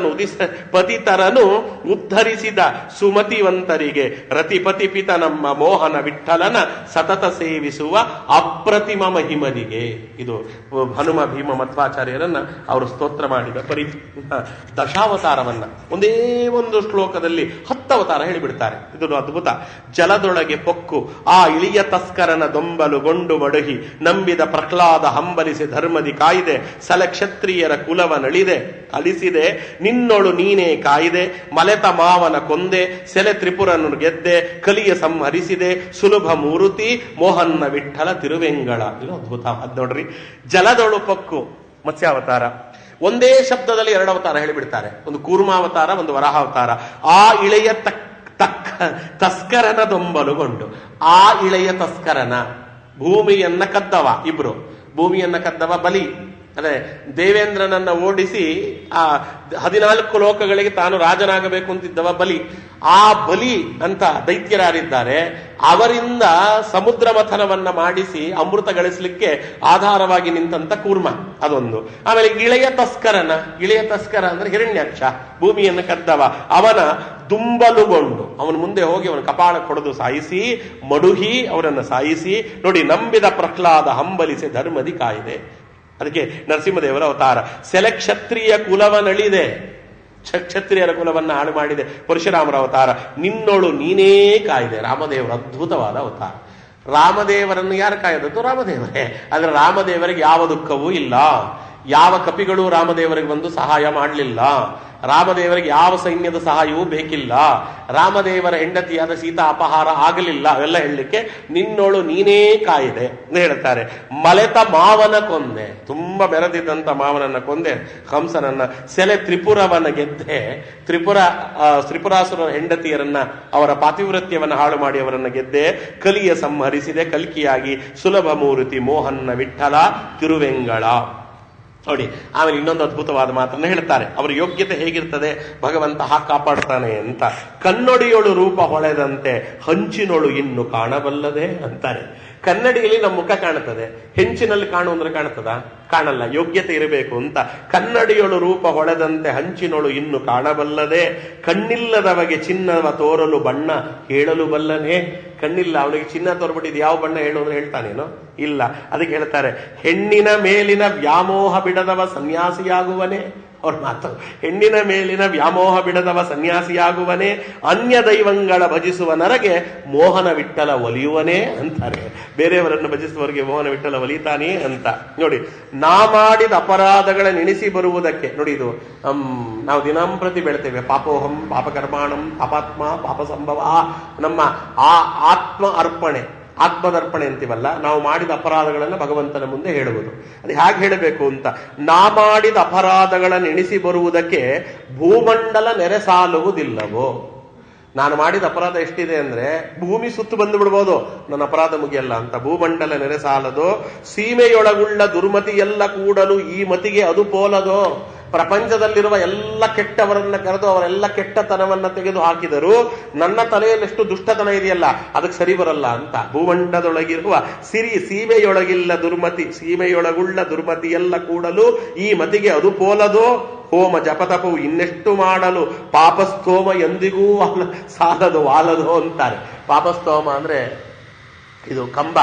ಪತಿತರನು ಉದ್ಧರಿಸಿದ ಸುಮತಿವಂತರಿಗೆ, ರತಿಪತಿ ಪಿತ ನಮ್ಮ ಮೋಹನ ವಿಠಲನ ಸತತ ಸೇವಿಸುವ ಅಪ್ರತಿಮ ಮಹಿಮರಿಗೆ. ಇದು ಹನುಮ ಭೀಮ ಮಧ್ವಾಚಾರ್ಯರನ್ನ ಅವರು ಸ್ತೋತ್ರ ಮಾಡಿದ ದಶಾವತಾರವನ್ನ ಒಂದೇ ಒಂದು ಶ್ಲೋಕದಲ್ಲಿ 10 ಅವತಾರ ಹೇಳಿಬಿಡ್ತಾರೆ. ಇದು ಅದ್ಭುತ. ಜಲದೊಳಗೆ ಪೊಕ್ಕು ಆ ಇಳಿಯ ತಸ್ಕರನ ದೊಂಬಲುಗೊಂಡು ಮಡಹಿ, ನಂಬಿದ ಪ್ರಹ್ಲಾದ ಹಂಬಲಿಸಿ ಧರ್ಮದಿ ಕಾಯ್ದೆ, ಸಲ ಕ್ಷತ್ರಿಯರ ಕುಲವ ನಳಿದೆ ಅಲಿಸಿದೆ, ನಿನ್ನೊಳು ನೀನೇ ಕಾಯ್ದೆ, ಮಲೆತ ಮಾವನ ಕೊಂದೆ, ಸೆಲೆ ತ್ರಿಪುರನು ಗೆದ್ದೆ, ಕಲಿಯ ಸಂಹರಿಸಿದೆ, ಸುಲಭ ಮೂರುತಿ ಮೋಹನ್ನ ವಿಠಲ ತಿರುವೆಂಗಳ. ಇದು ಅದ್ಭುತ. ಅದ್ ನೋಡ್ರಿ, ಜಲದೊಳು ಪೊಕ್ಕು ಮತ್ಸ್ಯಾವತಾರ. ಒಂದೇ ಶಬ್ದದಲ್ಲಿ 2 ಅವತಾರ ಹೇಳಿಬಿಡ್ತಾರೆ. ಒಂದು ಕೂರ್ಮಾವತಾರ, ಒಂದು ವರಾಹಾವತಾರ. ಆ ಇಳೆಯ ತಸ್ಕರನ ದೊಂಬಲುಗೊಂಡು, ಆ ಇಳೆಯ ತಸ್ಕರನ, ಭೂಮಿಯನ್ನ ಕದ್ದವ, ಇಬ್ರು ಭೂಮಿಯನ್ನ ಕದ್ದವ ಬಲಿ. ಅದೇ ದೇವೇಂದ್ರನನ್ನ ಓಡಿಸಿ ಆ 14 ಲೋಕಗಳಿಗೆ ತಾನು ರಾಜನಾಗಬೇಕು ಅಂತಿದ್ದವ ಬಲಿ. ಆ ಬಲಿ ಅಂತ ದೈತ್ಯರಾರಿದ್ದಾರೆ, ಅವರಿಂದ ಸಮುದ್ರ ಮಥನವನ್ನ ಮಾಡಿಸಿ ಅಮೃತ ಗಳಿಸಲಿಕ್ಕೆ ಆಧಾರವಾಗಿ ನಿಂತಂತ ಕೂರ್ಮ ಅದೊಂದು. ಆಮೇಲೆ ಇಳೆಯ ತಸ್ಕರ ಅಂದ್ರೆ ಹಿರಣ್ಯಾಕ್ಷ, ಭೂಮಿಯನ್ನು ಕದ್ದವ, ಅವನ ದುಂಬಲುಗೊಂಡು ಅವನ ಮುಂದೆ ಹೋಗಿ ಅವನ ಕಪಾಳ ಕೊಡದು ಸಾಯಿಸಿ, ಮಡುಹಿ ಅವರನ್ನು ಸಾಯಿಸಿ. ನೋಡಿ, ನಂಬಿದ ಪ್ರಹ್ಲಾದ ಹಂಬಲಿಸಿ ಧರ್ಮದಿ ಕಾಯ್ದೆ. ಅದಕ್ಕೆ ನರಸಿಂಹದೇವರ ಅವತಾರ. ಸೆಲೆ ಕ್ಷತ್ರಿಯ ಕುಲವನಳಿದೆ, ಕ್ಷತ್ರಿಯರ ಕುಲವನ್ನ ಹಾಳು ಮಾಡಿದೆ. ಪರಶುರಾಮರ ಅವತಾರ. ನಿನ್ನೋಳು ನೀನೇ ಕಾಯ್ದೆ. ರಾಮದೇವರ ಅದ್ಭುತವಾದ ಅವತಾರ. ರಾಮದೇವರನ್ನು ಯಾರು ಕಾಯ್ದದ್ದು? ರಾಮದೇವರೇ. ಆದ್ರೆ ರಾಮದೇವರಿಗೆ ಯಾವ ದುಃಖವೂ ಇಲ್ಲ. ಯಾವ ಕಪಿಗಳು ರಾಮದೇವರಿಗೆ ಬಂದು ಸಹಾಯ ಮಾಡಲಿಲ್ಲ. ರಾಮದೇವರಿಗೆ ಯಾವ ಸೈನ್ಯದ ಸಹಾಯವೂ ಬೇಕಿಲ್ಲ. ರಾಮದೇವರ ಹೆಂಡತಿಯಾದ ಸೀತಾ ಅಪಹಾರ ಆಗಲಿಲ್ಲ. ಅವೆಲ್ಲ ಹೇಳಲಿಕ್ಕೆ ನಿನ್ನೋಳು ನೀನೇ ಕಾಯ್ದೆ ಅಂತ ಹೇಳ್ತಾರೆ. ಮಲೆತ ಮಾವನ ಕೊಂದೆ, ತುಂಬಾ ಬೆರೆದಿದ್ದಂತ ಮಾವನನ್ನ ಕೊಂದೆ, ಕಂಸನನ್ನ. ಸೆಲೆ ತ್ರಿಪುರವನ್ನ ಗೆದ್ದೆ, ತ್ರಿಪುರಾಸುರನ ಹೆಂಡತಿಯರನ್ನ, ಅವರ ಪಾತಿವ್ರತ್ಯವನ್ನ ಹಾಳು ಮಾಡಿ ಅವರನ್ನ ಗೆದ್ದೆ. ಕಲಿಯ ಸಂಹರಿಸಿದೆ, ಕಲ್ಕಿಯಾಗಿ ಸುಲಭ ಮೂರ್ತಿ ಮೋಹನ್ನ ವಿಠಲ ತಿರುವೆಂಗಳ. ನೋಡಿ, ಆಮೇಲೆ ಇನ್ನೊಂದು ಅದ್ಭುತವಾದ ಮಾತನ್ನು ಹೇಳ್ತಾರೆ. ಅವರ ಯೋಗ್ಯತೆ ಹೇಗಿರ್ತದೆ, ಭಗವಂತ ಕಾಪಾಡ್ತಾನೆ ಅಂತ. ಕನ್ನಡಿಯೊಳು ರೂಪ ಹೊಳೆದಂತೆ ಹಂಚಿನೊಳು ಇನ್ನು ಕಾಣಬಲ್ಲದೆ ಅಂತಾರೆ. ಕನ್ನಡಿಯಲ್ಲಿ ನಮ್ಮ ಮುಖ ಕಾಣುತ್ತದೆ, ಹೆಂಚಿನಲ್ಲಿ ಕಾಣುವಂದ್ರೆ ಕಾಣುತ್ತದ? ಕಾಣಲ್ಲ. ಯೋಗ್ಯತೆ ಇರಬೇಕು ಅಂತ. ಕನ್ನಡಿಯೊಳು ರೂಪ ಹೊಳೆದಂತೆ ಹಂಚಿನೊಳು ಇನ್ನು ಕಾಣಬಲ್ಲದೆ, ಕಣ್ಣಿಲ್ಲದವಗೆ ಚಿನ್ನವ ತೋರಲು ಬಣ್ಣ ಹೇಳಲು ಬಲ್ಲನೆ. ಕಣ್ಣಿಲ್ಲ, ಅವನಿಗೆ ಚಿನ್ನ ತೋರ್ಬಿಟ್ಟಿದ್ದು ಯಾವ ಬಣ್ಣ ಹೇಳು ಅಂದ್ರೆ ಹೇಳ್ತಾನೇನೋ? ಇಲ್ಲ. ಅದಕ್ಕೆ ಹೇಳ್ತಾರೆ, ಹೆಣ್ಣಿನ ಮೇಲಿನ ವ್ಯಾಮೋಹ ಬಿಡದವ ಸನ್ಯಾಸಿಯಾಗುವನೇ. ಅವ್ರ ಮಾತು, ಹೆಣ್ಣಿನ ಮೇಲಿನ ವ್ಯಾಮೋಹ ಬಿಡದವ ಸನ್ಯಾಸಿಯಾಗುವನೇ, ಅನ್ಯ ದೈವಂಗಳ ಭಜಿಸುವ ನರಗೆ ಮೋಹನ ವಿಠಲ ಒಲಿಯುವನೇ ಅಂತಾರೆ. ಬೇರೆಯವರನ್ನು ಭಜಿಸುವವರಿಗೆ ಮೋಹನ ವಿಠಲ ಒಲಿತಾನೇ ಅಂತ. ನೋಡಿ, ನಾ ಮಾಡಿದ ಅಪರಾಧಗಳ ನೆನೆಸಿ ಬರುವುದಕ್ಕೆ. ನೋಡಿ, ಇದು ನಾವು ದಿನಂಪ್ರತಿ ಬೆಳ್ತೇವೆ. ಪಾಪೋಹಂ ಪಾಪಕರ್ಮಾಣಂ ಪಾಪಾತ್ಮ ಪಾಪ ಸಂಭವ. ನಮ್ಮ ಆ ಆತ್ಮ ಅರ್ಪಣೆ, ಆತ್ಮದರ್ಪಣೆ ಅಂತೀವಲ್ಲ, ನಾವು ಮಾಡಿದ ಅಪರಾಧಗಳನ್ನು ಭಗವಂತನ ಮುಂದೆ ಹೇಳುವುದು. ಅದು ಹೇಗೆ ಹೇಳಬೇಕು ಅಂತ. ನಾ ಮಾಡಿದ ಅಪರಾಧಗಳನ್ನು ಎಣಿಸಿ ಬರುವುದಕ್ಕೆ ಭೂಮಂಡಲ ನೆರೆಸಾಲುವುದಿಲ್ಲವೋ. ನಾನು ಮಾಡಿದ ಅಪರಾಧ ಎಷ್ಟಿದೆ ಅಂದ್ರೆ ಭೂಮಿ ಸುತ್ತು ಬಂದು ಬಿಡ್ಬೋದು, ನನ್ನ ಅಪರಾಧ ಮುಗಿಯಲ್ಲ ಅಂತ. ಭೂಮಂಡಲ ನೆರೆಸಾಲದೋ, ಸೀಮೆಯೊಳಗುಳ್ಳ ದುರ್ಮತಿ ಎಲ್ಲ ಕೂಡಲು ಈ ಮತಿಗೆ ಅದು ಪೋಲದೋ. ಪ್ರಪಂಚದಲ್ಲಿರುವ ಎಲ್ಲ ಕೆಟ್ಟವರನ್ನ ಕರೆದು ಅವರೆಲ್ಲ ಕೆಟ್ಟತನವನ್ನ ತೆಗೆದು ಹಾಕಿದರು, ನನ್ನ ತಲೆಯಲ್ಲಿ ಎಷ್ಟು ದುಷ್ಟತನ ಇದೆಯಲ್ಲ ಅದಕ್ಕೆ ಸರಿ ಬರಲ್ಲ ಅಂತ. ಭೂಮಂಡದೊಳಗಿರುವ ಸೀಮೆಯೊಳಗಿಲ್ಲ ದುರ್ಮತಿ, ಸೀಮೆಯೊಳಗುಳ್ಳ ದುರ್ಮತಿ ಎಲ್ಲ ಕೂಡಲು ಈ ಮತಿಗೆ ಅದು ಪೋಲದೋ. ಹೋಮ ಜಪತಪವು ಇನ್ನೆಷ್ಟು ಮಾಡಲು ಪಾಪಸ್ತೋಮ ಎಂದಿಗೂ ಸಾಲದು ವಾಲದು ಅಂತಾರೆ. ಪಾಪಸ್ತೋಮ ಅಂದ್ರೆ ಇದು ಕಂಬ,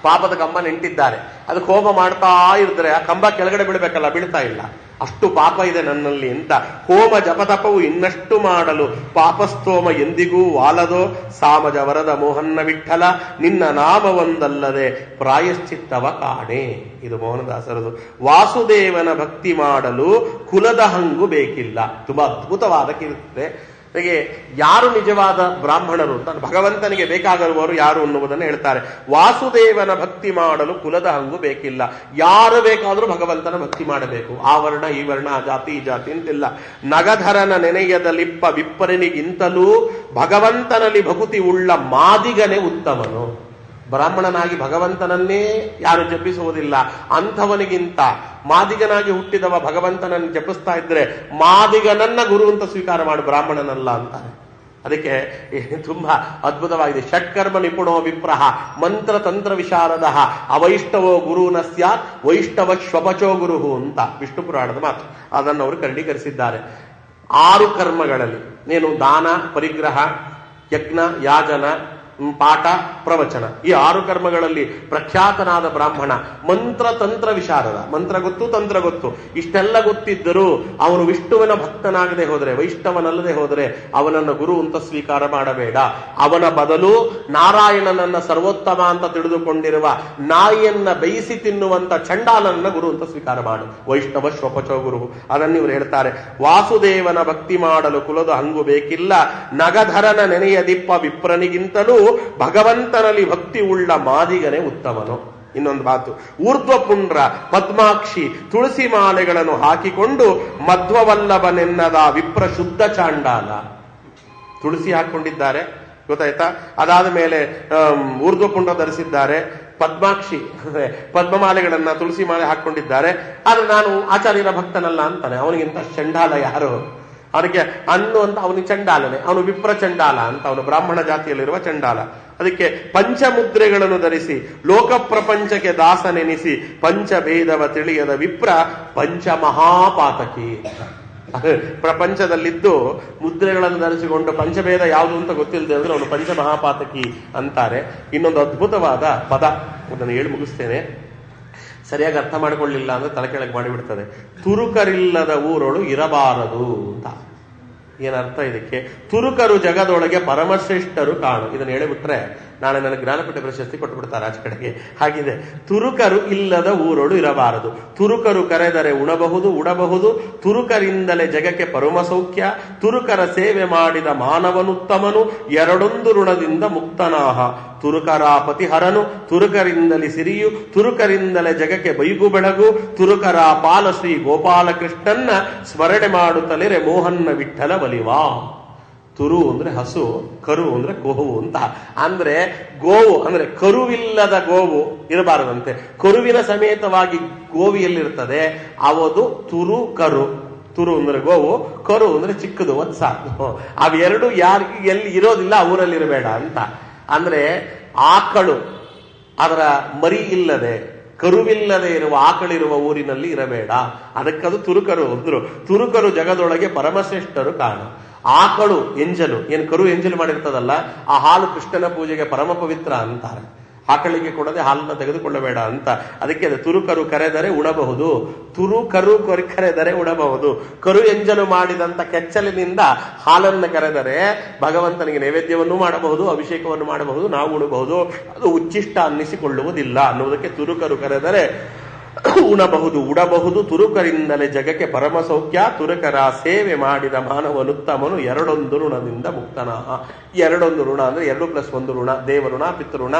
ಪಾಪದ ಕಂಬ ನೆಂಟಿದ್ದಾರೆ, ಅದಕ್ಕೆ ಹೋಮ ಮಾಡ್ತಾ ಇದ್ರೆ ಆ ಕಂಬ ಕೆಳಗಡೆ ಬೀಳ್ಬೇಕಲ್ಲ, ಬೀಳ್ತಾ ಇಲ್ಲ, ಅಷ್ಟು ಪಾಪ ಇದೆ ನನ್ನಲ್ಲಿ ಅಂತ. ಹೋಮ ಜಪತಪವು ಇನ್ನಷ್ಟು ಮಾಡಲು ಪಾಪಸ್ತೋಮ ಎಂದಿಗೂ ವಾಲದೋ, ಸಾಮಜ ವರದ ಮೋಹನ್ನ ವಿಠಲ ನಿನ್ನ ನಾಮವೊಂದಲ್ಲದೆ ಪ್ರಾಯಶ್ಚಿತ್ತವ ಕಾಣೆ. ಇದು ಮೋಹನದಾಸರದು. ವಾಸುದೇವನ ಭಕ್ತಿ ಮಾಡಲು ಕುಲದ ಹಂಗು ಬೇಕಿಲ್ಲ. ತುಂಬಾ ಅದ್ಭುತವಾದ ಕೀರ್ತನೆ. ಹಾಗೆ ಯಾರು ನಿಜವಾದ ಬ್ರಾಹ್ಮಣರು ಅಂತ, ಭಗವಂತನಿಗೆ ಬೇಕಾಗಿರುವವರು ಯಾರು ಅನ್ನುವುದನ್ನು ಹೇಳ್ತಾರೆ. ವಾಸುದೇವನ ಭಕ್ತಿ ಮಾಡಲು ಕುಲದ ಹಂಗು ಬೇಕಿಲ್ಲ. ಯಾರು ಬೇಕಾದರೂ ಭಗವಂತನ ಭಕ್ತಿ ಮಾಡಬೇಕು. ಆ ವರ್ಣ ಈ ವರ್ಣ, ಆ ಜಾತಿ ಈ ಜಾತಿ ಅಂತಿಲ್ಲ. ನಗಧರನ ನೆನೆಯದಲಿಪ್ಪ ವಿಪ್ಪರನಿಗಿಂತಲೂ ಭಗವಂತನಲ್ಲಿ ಭಕುತಿ ಉಳ್ಳ ಮಾದಿಗನೇ ಉತ್ತಮನು. ಬ್ರಾಹ್ಮಣನಾಗಿ ಭಗವಂತನನ್ನೇ ಯಾರು ಜಪಿಸುವುದಿಲ್ಲ, ಅಂಥವನಿಗಿಂತ ಮಾದಿಗನಾಗಿ ಹುಟ್ಟಿದವ ಭಗವಂತನನ್ನು ಜಪಿಸ್ತಾ ಇದ್ರೆ ಮಾದಿಗನನ್ನ ಗುರು ಅಂತ ಸ್ವೀಕಾರ ಮಾಡು, ಬ್ರಾಹ್ಮಣನಲ್ಲ ಅಂತಾರೆ. ಅದಕ್ಕೆ ತುಂಬಾ ಅದ್ಭುತವಾಗಿದೆ. ಷಟ್ಕರ್ಮ ನಿಪುಣೋ ವಿಪ್ರಹ ಮಂತ್ರ ತಂತ್ರ ವಿಶಾರದ ಅವೈಷ್ಟವೋ ಗುರುನ ಸ್ಯಾತ್ ವೈಷ್ಟವ ಶ್ವಪಚೋ ಗುರು ಅಂತ ವಿಷ್ಣು ಪುರಾಣದ ಮಾತು. ಅದನ್ನು ಅವರು ಕರ್ಣೀಕರಿಸಿದ್ದಾರೆ. 6 ಕರ್ಮಗಳಲ್ಲಿ ಏನು ದಾನ, ಪರಿಗ್ರಹ, ಯಜ್ಞ, ಯಾಜನ, ಪಾಠ, ಪ್ರವಚನ, ಈ 6 ಕರ್ಮಗಳಲ್ಲಿ ಪ್ರಖ್ಯಾತನಾದ ಬ್ರಾಹ್ಮಣ ಮಂತ್ರ ತಂತ್ರ ವಿಶಾರದ. ಮಂತ್ರ ಗೊತ್ತು, ತಂತ್ರ ಗೊತ್ತು, ಇಷ್ಟೆಲ್ಲ ಗೊತ್ತಿದ್ದರೂ ಅವನು ವಿಷ್ಣುವಿನ ಭಕ್ತನಾಗದೆ ಹೋದರೆ, ವೈಷ್ಣವನಲ್ಲದೆ ಹೋದರೆ ಅವನನ್ನು ಗುರು ಅಂತ ಸ್ವೀಕಾರ ಮಾಡಬೇಡ. ಅವನ ಬದಲು ನಾರಾಯಣನನ್ನ ಸರ್ವೋತ್ತಮ ಅಂತ ತಿಳಿದುಕೊಂಡಿರುವ ನಾಯಿಯನ್ನ ಬೇಯಿಸಿ ತಿನ್ನುವಂತ ಚಂಡಾಲನನ್ನ ಗುರು ಅಂತ ಸ್ವೀಕಾರ ಮಾಡು. ವೈಷ್ಣವ ಶ್ವಪಚೋ ಗುರು. ಅದನ್ನು ಇವರು ಹೇಳ್ತಾರೆ. ವಾಸುದೇವನ ಭಕ್ತಿ ಮಾಡಲು ಕುಲದ ಹಂಗು ಬೇಕಿಲ್ಲ. ನಗಧರನ ನೆನೆಯದಿಪ್ಪ ವಿಪ್ರನಿಗಿಂತಲೂ ಭಗವಂತನಲ್ಲಿ ಭಕ್ತಿ ಉಳ್ಳ ಮಾದಿಗನೇ ಉತ್ತಮನು. ಇನ್ನೊಂದು ಮಾತು, ಊರ್ಧ್ವಪುಂಡ್ರ ಪದ್ಮಾಕ್ಷಿ ತುಳಸಿ ಮಾಲೆಗಳನ್ನು ಹಾಕಿಕೊಂಡು ಮಧ್ವವಲ್ಲಭನೆನ್ನದ ವಿಪ್ರ ಶುದ್ಧ ಚಾಂಡಾಲ. ತುಳಸಿ ಹಾಕೊಂಡಿದ್ದಾರೆ, ಗೊತ್ತಾಯ್ತಾ? ಅದಾದ ಮೇಲೆ ಊರ್ಧ್ವಪುಂಡ್ರ ಧರಿಸಿದ್ದಾರೆ, ಪದ್ಮಾಕ್ಷಿ ಪದ್ಮಮಾಲೆಗಳನ್ನ ತುಳಸಿ ಮಾಲೆ ಹಾಕೊಂಡಿದ್ದಾರೆ. ಆದ್ರೆ ನಾನು ಆಚಾರ್ಯರ ಭಕ್ತನಲ್ಲ ಅಂತಾನೆ. ಅವನಿಗಿಂತ ಚಂಡಾಲ ಯಾರು? ಅವನಿಗೆ ಅನ್ನು ಅಂತ ಅವನಿಗೆ ಚಂಡಾಲನೆ, ಅವನು ವಿಪ್ರ ಚಂಡಾಲ ಅಂತ, ಅವನು ಬ್ರಾಹ್ಮಣ ಜಾತಿಯಲ್ಲಿರುವ ಚಂಡಾಲ. ಅದಕ್ಕೆ ಪಂಚಮುದ್ರೆಗಳನ್ನು ಧರಿಸಿ ಲೋಕ ಪ್ರಪಂಚಕ್ಕೆ ದಾಸನೆನಿಸಿ ಪಂಚಭೇದವ ತಿಳಿಯದ ವಿಪ್ರ ಪಂಚಮಹಾಪಾತಕಿ. ಪ್ರಪಂಚದಲ್ಲಿದ್ದು ಮುದ್ರೆಗಳನ್ನು ಧರಿಸಿಕೊಂಡು ಪಂಚಭೇದ ಯಾವುದು ಅಂತ ಗೊತ್ತಿಲ್ಲದೆ ಅಂದ್ರೆ ಅವನು ಪಂಚಮಹಾಪಾತಕಿ ಅಂತಾರೆ. ಇನ್ನೊಂದು ಅದ್ಭುತವಾದ ಪದ, ಅದನ್ನು ಹೇಳಿ ಮುಗಿಸ್ತೇನೆ. ಸರಿಯಾಗಿ ಅರ್ಥ ಮಾಡಿಕೊಳ್ಳಿಲ್ಲ ಅಂದ್ರೆ ತಲೆ ಕೆಳಗೆ ಮಾಡಿಬಿಡ್ತದೆ. ತುರುಕರಿಲ್ಲದ ಊರೊಳು ಇರಬಾರದು ಅಂತ. ಏನರ್ಥ ಇದಕ್ಕೆ? ತುರುಕರು ಜಗದೊಳಗೆ ಪರಮಶ್ರೇಷ್ಠರು ಕಾಣು. ಇದನ್ನು ಹೇಳಿಬಿಟ್ರೆ ನಾಳೆ ನನಗೆ ಜ್ಞಾನಪೀಠ ಪ್ರಶಸ್ತಿ ಕೊಟ್ಟು ಬಿಡ್ತಾರೆ ಆಚೆ ಕಡೆಗೆ. ಹಾಗಿದೆ, ತುರುಕರು ಇಲ್ಲದ ಊರೊಳು ಇರಬಾರದು. ತುರುಕರು ಕರೆದರೆ ಉಣಬಹುದು, ಉಡಬಹುದು. ತುರುಕರಿಂದಲೇ ಜಗಕ್ಕೆ ಪರಮ ಸೌಖ್ಯ. ತುರುಕರ ಸೇವೆ ಮಾಡಿದ ಮಾನವನುತ್ತಮನು, ಎರಡೊಂದು ಋಣದಿಂದ ಮುಕ್ತನಾಹ. ತುರುಕರ ಪತಿಹರನು, ತುರುಕರಿಂದಲೇ ಸಿರಿಯು, ತುರುಕರಿಂದಲೇ ಜಗಕ್ಕೆ ಬೈಗು ಬೆಳಗು. ತುರುಕರ ಪಾಲ ಶ್ರೀ ಗೋಪಾಲಕೃಷ್ಣನ್ನ ಸ್ಮರಣೆ ಮಾಡುತ್ತಲಿರೆ ಮೋಹನ್ನ ವಿಠಲ ಬಲಿವಾ. ತುರು ಅಂದ್ರೆ ಹಸು, ಕರು ಅಂದ್ರೆ ಗೋವು ಅಂತ. ಅಂದ್ರೆ ಗೋವು ಅಂದ್ರೆ ಕರುವಿಲ್ಲದ ಗೋವು ಇರಬಾರದಂತೆ. ಕರುವಿನ ಸಮೇತವಾಗಿ ಗೋವಿಯಲ್ಲಿರ್ತದೆ ಅವದು ತುರು ಕರು. ತುರು ಅಂದ್ರೆ ಗೋವು, ಕರು ಅಂದ್ರೆ ಚಿಕ್ಕದು ವತ್ಸ. ಅವೆರಡು ಯಾರಿಗೆ ಎಲ್ಲಿ ಇರೋದಿಲ್ಲ ಊರಲ್ಲಿ ಇರಬೇಡ ಅಂತ. ಅಂದ್ರೆ ಆಕಳು ಅದರ ಮರಿ ಇಲ್ಲದೆ, ಕರುವಿಲ್ಲದೆ ಇರುವ ಆಕಳಿರುವ ಊರಿನಲ್ಲಿ ಇರಬೇಡ. ಅದಕ್ಕದು ತುರುಕರು ಅಂದ್ರು. ತುರುಕರು ಜಗದೊಳಗೆ ಪರಮಶ್ರೇಷ್ಠರು ಕಾಣು. ಆಕಳು ಎಂಜಲು, ಏನು ಕರು ಎಂಜಲು ಮಾಡಿರ್ತದಲ್ಲ, ಆ ಹಾಲು ಕೃಷ್ಣನ ಪೂಜೆಗೆ ಪರಮ ಪವಿತ್ರ ಅಂತಾರೆ. ಆಕಳಿಗೆ ಕೊಡದೆ ಹಾಲನ್ನ ತೆಗೆದುಕೊಳ್ಳಬೇಡ ಅಂತ. ಅದಕ್ಕೆ ಅದು ತುರುಕರು ಕರೆದರೆ ಉಣಬಹುದು, ತುರುಕರು ಕರೆದರೆ ಉಣಬಹುದು. ಕರು ಎಂಜಲು ಮಾಡಿದಂತ ಕೆಚ್ಚಲಿನಿಂದ ಹಾಲನ್ನು ಕರೆದರೆ ಭಗವಂತನಿಗೆ ನೈವೇದ್ಯವನ್ನು ಮಾಡಬಹುದು, ಅಭಿಷೇಕವನ್ನು ಮಾಡಬಹುದು, ನಾವು ಉಣಬಹುದು. ಅದು ಉಚ್ಚಿಷ್ಟ ಅನ್ನಿಸಿಕೊಳ್ಳುವುದಿಲ್ಲ ಅನ್ನುವುದಕ್ಕೆ ತುರುಕರು ಕರೆದರೆ ಉಣಬಹುದು, ಉಡಬಹುದು. ತುರುಕರಿಂದಲೇ ಜಗಕ್ಕೆ ಪರಮ ಸೌಖ್ಯ. ತುರುಕರ ಸೇವೆ ಮಾಡಿದ ಮಾನವನುತ್ತಮನು, ಎರಡೊಂದು ಋಣದಿಂದ ಮುಕ್ತನಾಹ. ಎರಡೊಂದು ಋಣ ಅಂದ್ರೆ 2+1 ಋಣ, ದೇವಋಣ, ಪಿತೃಋಣ,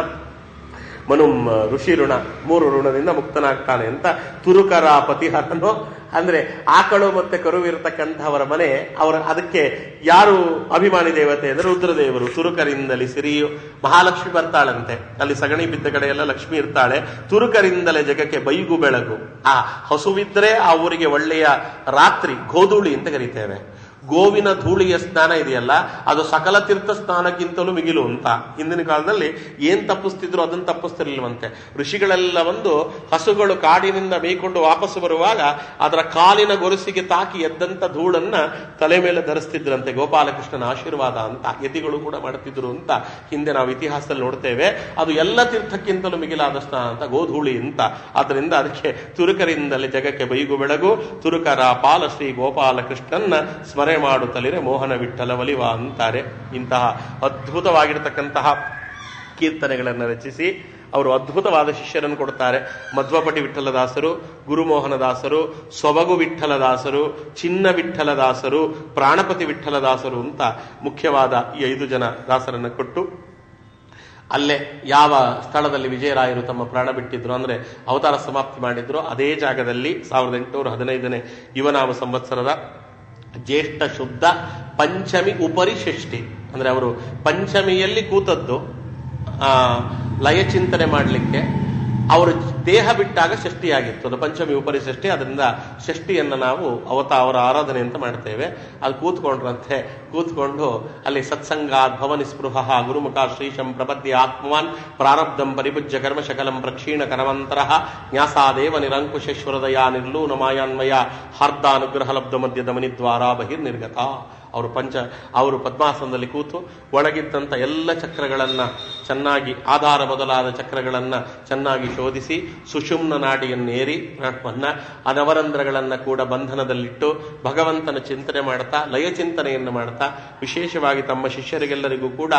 ಮನು ಋಷಿ ಋಣ, 3 ಋಣದಿಂದ ಮುಕ್ತನಾಗ್ತಾನೆ ಅಂತ. ತುರುಕರ ಪತಿಹರನು ಅಂದ್ರೆ ಆಕಳು ಮತ್ತೆ ಕರುವಿರತಕ್ಕಂಥವರ ಮನೆ, ಅವರ ಅದಕ್ಕೆ ಯಾರು ಅಭಿಮಾನಿ ದೇವತೆ ಅಂದ್ರೆ ರುದ್ರದೇವರು. ತುರುಕರಿಂದಲೇ ಸಿರಿಯು, ಮಹಾಲಕ್ಷ್ಮಿ ಬರ್ತಾಳಂತೆ, ಅಲ್ಲಿ ಸಗಣಿ ಬಿದ್ದ ಕಡೆಯೆಲ್ಲ ಲಕ್ಷ್ಮಿ ಇರ್ತಾಳೆ. ತುರುಕರಿಂದಲೇ ಜಗಕ್ಕೆ ಬೈಗು ಬೆಳಗು. ಆ ಹಸುವಿದ್ರೆ ಆ ಊರಿಗೆ ಒಳ್ಳೆಯ ರಾತ್ರಿ, ಗೋಧೂಳಿ ಅಂತ ಕರಿತೇವೆ. ಗೋವಿನ ಧೂಳಿಯ ಸ್ನಾನ ಇದೆಯಲ್ಲ ಅದು ಸಕಲ ತೀರ್ಥ ಸ್ನಾನಕ್ಕಿಂತಲೂ ಮಿಗಿಲು ಅಂತ. ಹಿಂದಿನ ಕಾಲದಲ್ಲಿ ಏನ್ ತಪ್ಪಿಸ್ತಿದ್ರು ಅದನ್ನು ತಪ್ಪಿಸ್ತಿರ್ಲಿಲ್ವಂತೆ. ಋಷಿಗಳೆಲ್ಲ ಒಂದು ಹಸುಗಳು ಕಾಡಿನಿಂದ ಮೇಯ್ಕೊಂಡು ವಾಪಸ್ಸು ಬರುವಾಗ ಅದರ ಕಾಲಿನ ಗೊರಸಿಗೆ ತಾಕಿ ಎದ್ದಂತ ಧೂಳನ್ನ ತಲೆ ಮೇಲೆ ಧರಿಸ್ತಿದ್ರಂತೆ. ಗೋಪಾಲಕೃಷ್ಣನ ಆಶೀರ್ವಾದ ಅಂತ ಯತಿಗಳು ಕೂಡ ಮಾಡ್ತಿದ್ರು ಅಂತ ಹಿಂದೆ ನಾವು ಇತಿಹಾಸದಲ್ಲಿ ನೋಡ್ತೇವೆ. ಅದು ಎಲ್ಲ ತೀರ್ಥಕ್ಕಿಂತಲೂ ಮಿಗಿಲಾದ ಸ್ನಾನ ಅಂತ, ಗೋಧೂಳಿ ಅಂತ. ಆದ್ರಿಂದ ಅದಕ್ಕೆ ತುರುಕರಿಂದಲೇ ಜಗಕ್ಕೆ ಬೈಗು ಬೆಳಗು, ತುರುಕರ ಪಾಲ ಶ್ರೀ ಗೋಪಾಲಕೃಷ್ಣನ್ನ ಸ್ಮರಣೆ ಮಾಡುತ್ತಲಿರೆ ಮೋಹನ ವಿಠಲ ಒಲಿವ ಅಂತಾರೆ. ಇಂತಹ ಅದ್ಭುತವಾಗಿರತಕ್ಕಂತಹ ಕೀರ್ತನೆಗಳನ್ನು ರಚಿಸಿ ಅವರು ಅದ್ಭುತವಾದ ಶಿಷ್ಯರನ್ನು ಕೊಡ್ತಾರೆ. ಮಧ್ವಪಟಿ ವಿಠಲದಾಸರು, ಗುರುಮೋಹನದಾಸರು, ಸೊಬಗು ವಿಠಲದಾಸರು, ಚಿನ್ನ ವಿಠಲದಾಸರು, ಪ್ರಾಣಪತಿ ವಿಠಲದಾಸರು ಅಂತ ಮುಖ್ಯವಾದ ಈ 5 ಜನ ದಾಸರನ್ನು ಕೊಟ್ಟು ಅಲ್ಲೇ ಯಾವ ಸ್ಥಳದಲ್ಲಿ ವಿಜಯರಾಯರು ತಮ್ಮ ಪ್ರಾಣ ಬಿಟ್ಟಿದ್ರು ಅಂದ್ರೆ ಅವತಾರ ಸಮಾಪ್ತಿ ಮಾಡಿದ್ರು ಅದೇ ಜಾಗದಲ್ಲಿ 1815ನೇ ಯುವನಾಮ ಸಂವತ್ಸರದ ಜ್ಯೇಷ್ಠ ಶುದ್ಧ ಪಂಚಮಿ ಉಪರಿ ಷಷ್ಠಿ ಅಂದ್ರೆ ಅವರು ಪಂಚಮಿಯಲ್ಲಿ ಕೂತದ್ದು ಲಯ ಚಿಂತನೆ ಮಾಡಲಿಕ್ಕೆ. ಅವರು ದೇಹ ಬಿಟ್ಟಾಗ ಷಷ್ಠಿಯಾಗಿತ್ತು, ಅದು ಪಂಚಮಿ ಉಪರಿ ಷಷ್ಠಿ. ಅದರಿಂದ ಷಷ್ಠಿಯನ್ನ ನಾವು ಅವರ ಆರಾಧನೆ ಅಂತ ಮಾಡ್ತೇವೆ. ಅದು ಕೂತ್ಕೊಂಡ್ರಂತೆ, ಕೂತ್ಕೊಂಡು ಅಲ್ಲಿ ಸತ್ಸಂಗಾತ್ ಭವನಿ ಸ್ಪೃಹ ಗುರುಮುಖ ಶ್ರೀಶಂ ಪ್ರಪದ್ಯ ಆತ್ಮವಾನ್ ಪ್ರಾರಬ್ಧಂ ಪರಿಭುಜ್ಯ ಕರ್ಮ ಶಕಲಂ ಪ್ರಕ್ಷೀಣ ಕರವಂತರ ನ್ಯಾಸಾದೇವ ನಿರಂಕುಶೇಶ್ವರದಯ ನಿರ್ಲೂನ ಮಾಯಾನ್ವಯ ಹಾರ್ದಾನುಗ್ರಹ ಲಬ್ಧ ಮಧ್ಯ ದಮನಿದ್ವಾರ ಬಹಿರ್ನಿರ್ಗತ. ಅವರು ಪದ್ಮಾಸನದಲ್ಲಿ ಕೂತು ಒಳಗಿದ್ದಂಥ ಎಲ್ಲ ಚಕ್ರಗಳನ್ನ ಚೆನ್ನಾಗಿ ಆಧಾರ ಮೊದಲಾದ ಚಕ್ರಗಳನ್ನ ಚೆನ್ನಾಗಿ ಶೋಧಿಸಿ ಸುಷುಮ್ನ ನಾಡಿಯನ್ನೇರಿ ನವರಂಧ್ರಗಳನ್ನ ಕೂಡ ಬಂಧನದಲ್ಲಿಟ್ಟು ಭಗವಂತನ ಚಿಂತನೆ ಮಾಡ್ತಾ ಲಯ ಚಿಂತನೆಯನ್ನು ಮಾಡ್ತಾ ವಿಶೇಷವಾಗಿ ತಮ್ಮ ಶಿಷ್ಯರಿಗೆಲ್ಲರಿಗೂ ಕೂಡ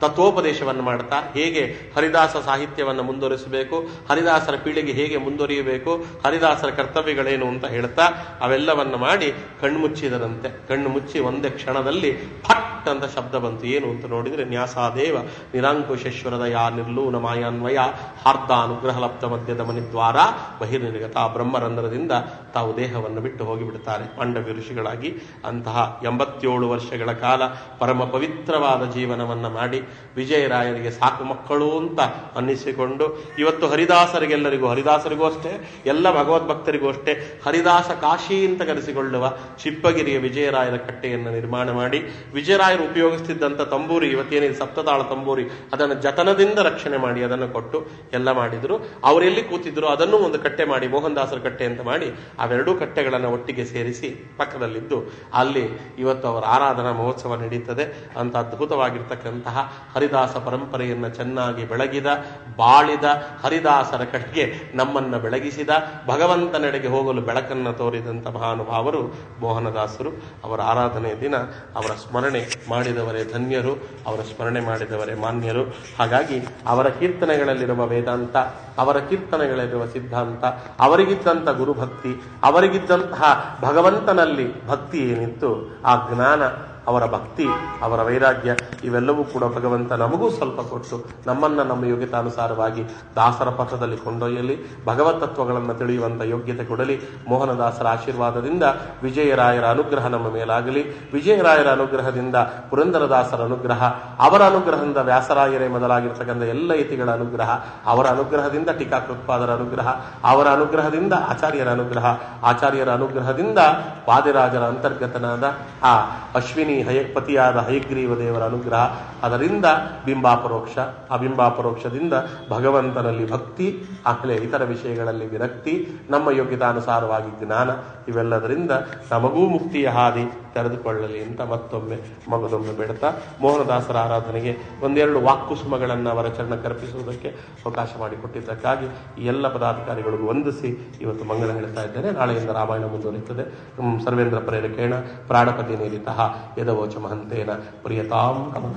ತತ್ವೋಪದೇಶವನ್ನು ಮಾಡ್ತಾ ಹೇಗೆ ಹರಿದಾಸ ಸಾಹಿತ್ಯವನ್ನು ಮುಂದುವರಿಸಬೇಕು, ಹರಿದಾಸರ ಪೀಳಿಗೆ ಹೇಗೆ ಮುಂದುವರಿಯಬೇಕು, ಹರಿದಾಸರ ಕರ್ತವ್ಯಗಳೇನು ಅಂತ ಹೇಳ್ತಾ ಅವೆಲ್ಲವನ್ನು ಮಾಡಿ ಕಣ್ಮುಚ್ಚಿದರಂತೆ. ಕಣ್ಣು ಮುಚ್ಚಿ ಒಂದೇ ಕ್ಷಣದಲ್ಲಿ ಫಟ್ ಅಂತ ಶಬ್ದ ಬಂತು. ಏನು ಅಂತ ನೋಡಿದ್ರೆ ನ್ಯಾಸಾದೇವ ನಿರಾಂಕುಶೇಶ್ವರದಯ ನಿರ್ಲೂನ ಮಾಯಾನ್ವಯ ಹಾರ್ದ ಅನುಗ್ರಹ ಲಬ್ಧ ಮಧ್ಯದ ಮನಿದ್ವಾರ ಬಹಿರ್ನಿರ್ಗತ. ಬ್ರಹ್ಮರಂಧ್ರದಿಂದ ತಾವು ದೇಹವನ್ನು ಬಿಟ್ಟು ಹೋಗಿಬಿಡ್ತಾರೆ ಮಾಂಡವ್ಯ ಋಷಿಗಳಾಗಿ. ಅಂತಹ 87 ವರ್ಷಗಳ ಕಾಲ ಪರಮ ಪವಿತ್ರವಾದ ಜೀವನವನ್ನ ಮಾಡಿ ವಿಜಯರಾಯರಿಗೆ ಸಾಕು ಮಕ್ಕಳು ಅಂತ ಅನ್ನಿಸಿಕೊಂಡು ಇವತ್ತು ಹರಿದಾಸರಿಗೂ ಅಷ್ಟೇ, ಎಲ್ಲ ಭಗವದ್ಭಕ್ತರಿಗೂ ಅಷ್ಟೇ ಹರಿದಾಸ ಕಾಶಿ ಅಂತ ಕರೆಸಿಕೊಳ್ಳುವ ಶಿಪ್ಪಗಿರಿಯ ವಿಜಯರಾಯರ ಕಟ್ಟೆಯನ್ನು ನಿರ್ಮಾಣ ಮಾಡಿ ವಿಜಯರಾಯರು ಉಪಯೋಗಿಸ್ತಿದ್ದಂಥ ತಂಬೂರಿ, ಇವತ್ತೇನಿದೆ ಸಪ್ತತಾಳ ತಂಬೂರಿ, ಅದನ್ನು ಜತನದಿಂದ ರಕ್ಷಣೆ ಮಾಡಿ ಅದನ್ನು ಕೊಟ್ಟು ಎಲ್ಲ ಮಾಡಿದ್ರು. ಅವರೆಲ್ಲಿ ಕೂತಿದ್ರು ಅದನ್ನು ಒಂದು ಕಟ್ಟೆ ಮಾಡಿ ಮೋಹನ್ ದಾಸರ ಕಟ್ಟೆ ಅಂತ ಮಾಡಿ ಅವೆರಡೂ ಕಟ್ಟೆಗಳನ್ನು ಒಟ್ಟಿಗೆ ಸೇರಿಸಿ ಪಕ್ಕದಲ್ಲಿದ್ದು ಅಲ್ಲಿ ಇವತ್ತು ಅವರ ಆರಾಧನಾ ಮಹೋತ್ಸವ ನಡೀತದೆ. ಅಂತ ಅದ್ಭುತವಾಗಿರ್ತಕ್ಕಂತಹ ಹರಿದಾಸ ಪರಂಪರೆಯನ್ನು ಚೆನ್ನಾಗಿ ಬೆಳಗಿದ ಬಾಳಿದ ಹರಿದಾಸರ ಕಡೆಗೆ ನಮ್ಮನ್ನ ಬೆಳಗಿಸಿದ ಭಗವಂತನೆಡೆಗೆ ಹೋಗಲು ಬೆಳಕನ್ನು ತೋರಿದಂಥ ಮಹಾನುಭಾವರು ಮೋಹನದಾಸರು. ಅವರ ಆರಾಧನೆಯ ದಿನ ಅವರ ಸ್ಮರಣೆ ಮಾಡಿದವರೇ ಧನ್ಯರು, ಅವರ ಸ್ಮರಣೆ ಮಾಡಿದವರೇ ಮಾನ್ಯರು. ಹಾಗಾಗಿ ಅವರ ಕೀರ್ತನೆಗಳಲ್ಲಿರುವ ವೇದಾಂತ, ಅವರ ಕೀರ್ತನೆಗಳಲ್ಲಿರುವ ಸಿದ್ಧಾಂತ, ಅವರಿಗಿದ್ದಂಥ ಗುರುಭಕ್ತಿ, ಅವರಿಗಿದ್ದಂತಹ ಭಗವಂತನಲ್ಲಿ ಭಕ್ತಿ ಏನಿತ್ತು ಆ ಜ್ಞಾನ, ಅವರ ಭಕ್ತಿ, ಅವರ ವೈರಾಗ್ಯ ಇವೆಲ್ಲವೂ ಕೂಡ ಭಗವಂತ ನಮಗೂ ಸ್ವಲ್ಪ ಕೊಟ್ಟು ನಮ್ಮನ್ನ ನಮ್ಮ ಯೋಗ್ಯತಾನುಸಾರವಾಗಿ ದಾಸರ ಪಥದಲ್ಲಿ ಕೊಂಡೊಯ್ಯಲಿ, ಭಗವತ್ ತತ್ವಗಳನ್ನು ತಿಳಿಯುವಂಥ ಯೋಗ್ಯತೆ ಕೊಡಲಿ. ಮೋಹನದಾಸರ ಆಶೀರ್ವಾದದಿಂದ ವಿಜಯರಾಯರ ಅನುಗ್ರಹ ನಮ್ಮ ಮೇಲಾಗಲಿ. ವಿಜಯರಾಯರ ಅನುಗ್ರಹದಿಂದ ಪುರಂದರದಾಸರ ಅನುಗ್ರಹ, ಅವರ ಅನುಗ್ರಹದಿಂದ ವ್ಯಾಸರಾಯರೇ ಮೊದಲಾಗಿರ್ತಕ್ಕಂಥ ಎಲ್ಲ ಯತಿಗಳ ಅನುಗ್ರಹ, ಅವರ ಅನುಗ್ರಹದಿಂದ ಟೀಕಾಕೃತ್ಪಾದರ ಅನುಗ್ರಹ, ಅವರ ಅನುಗ್ರಹದಿಂದ ಆಚಾರ್ಯರ ಅನುಗ್ರಹ, ಆಚಾರ್ಯರ ಅನುಗ್ರಹದಿಂದ ವಾದಿರಾಜರ ಅಂತರ್ಗತನಾದ ಆ ಅಶ್ವಿನಿ ಪತಿಯಾದ ಹಯಗ್ರೀವ ದೇವರ ಅನುಗ್ರಹ, ಅದರಿಂದ ಬಿಂಬಾಪರೋಕ್ಷ, ಆ ಬಿಂಬಾಪರೋಕ್ಷದಿಂದ ಭಗವಂತನಲ್ಲಿ ಭಕ್ತಿ, ಆಮೇಲೆ ಇತರ ವಿಷಯಗಳಲ್ಲಿ ವಿರಕ್ತಿ, ನಮ್ಮ ಯೋಗ್ಯತಾನುಸಾರವಾಗಿ ಜ್ಞಾನ, ಇವೆಲ್ಲದರಿಂದ ನಮಗೂ ಮುಕ್ತಿಯ ಹಾದಿ ತೆರೆದುಕೊಳ್ಳಲಿ ಅಂತ ಮಗದೊಮ್ಮೆ ಬೇಡ್ತಾ ಮೋಹನದಾಸರ ಆರಾಧನೆಗೆ 1-2 ವಾಕ್ಕುಸುಮಗಳನ್ನು ಅವರ ಚರಣಕ್ಕರ್ಪಿಸುವುದಕ್ಕೆ ಅವಕಾಶ ಮಾಡಿಕೊಟ್ಟಿದ್ದಕ್ಕಾಗಿ ಈ ಎಲ್ಲ ಪದಾಧಿಕಾರಿಗಳಿಗೂ ವಂದಿಸಿ ಇವತ್ತು ಮಂಗಳ ಹೇಳ್ತಾ ಇದ್ದೇನೆ. ನಾಳೆಯಿಂದ ರಾಮಾಯಣ ಮುಂದುವರಿಯುತ್ತದೆ. ಸರ್ವೇಂದ್ರ ಪ್ರೇರಕೇಣ ಪ್ರಾಣಪತಿ ನೀರಿತಃ ಯದವೋಚ ಮಹಂತೇನ ಪ್ರಿಯತಾಂ ಕಮಲ.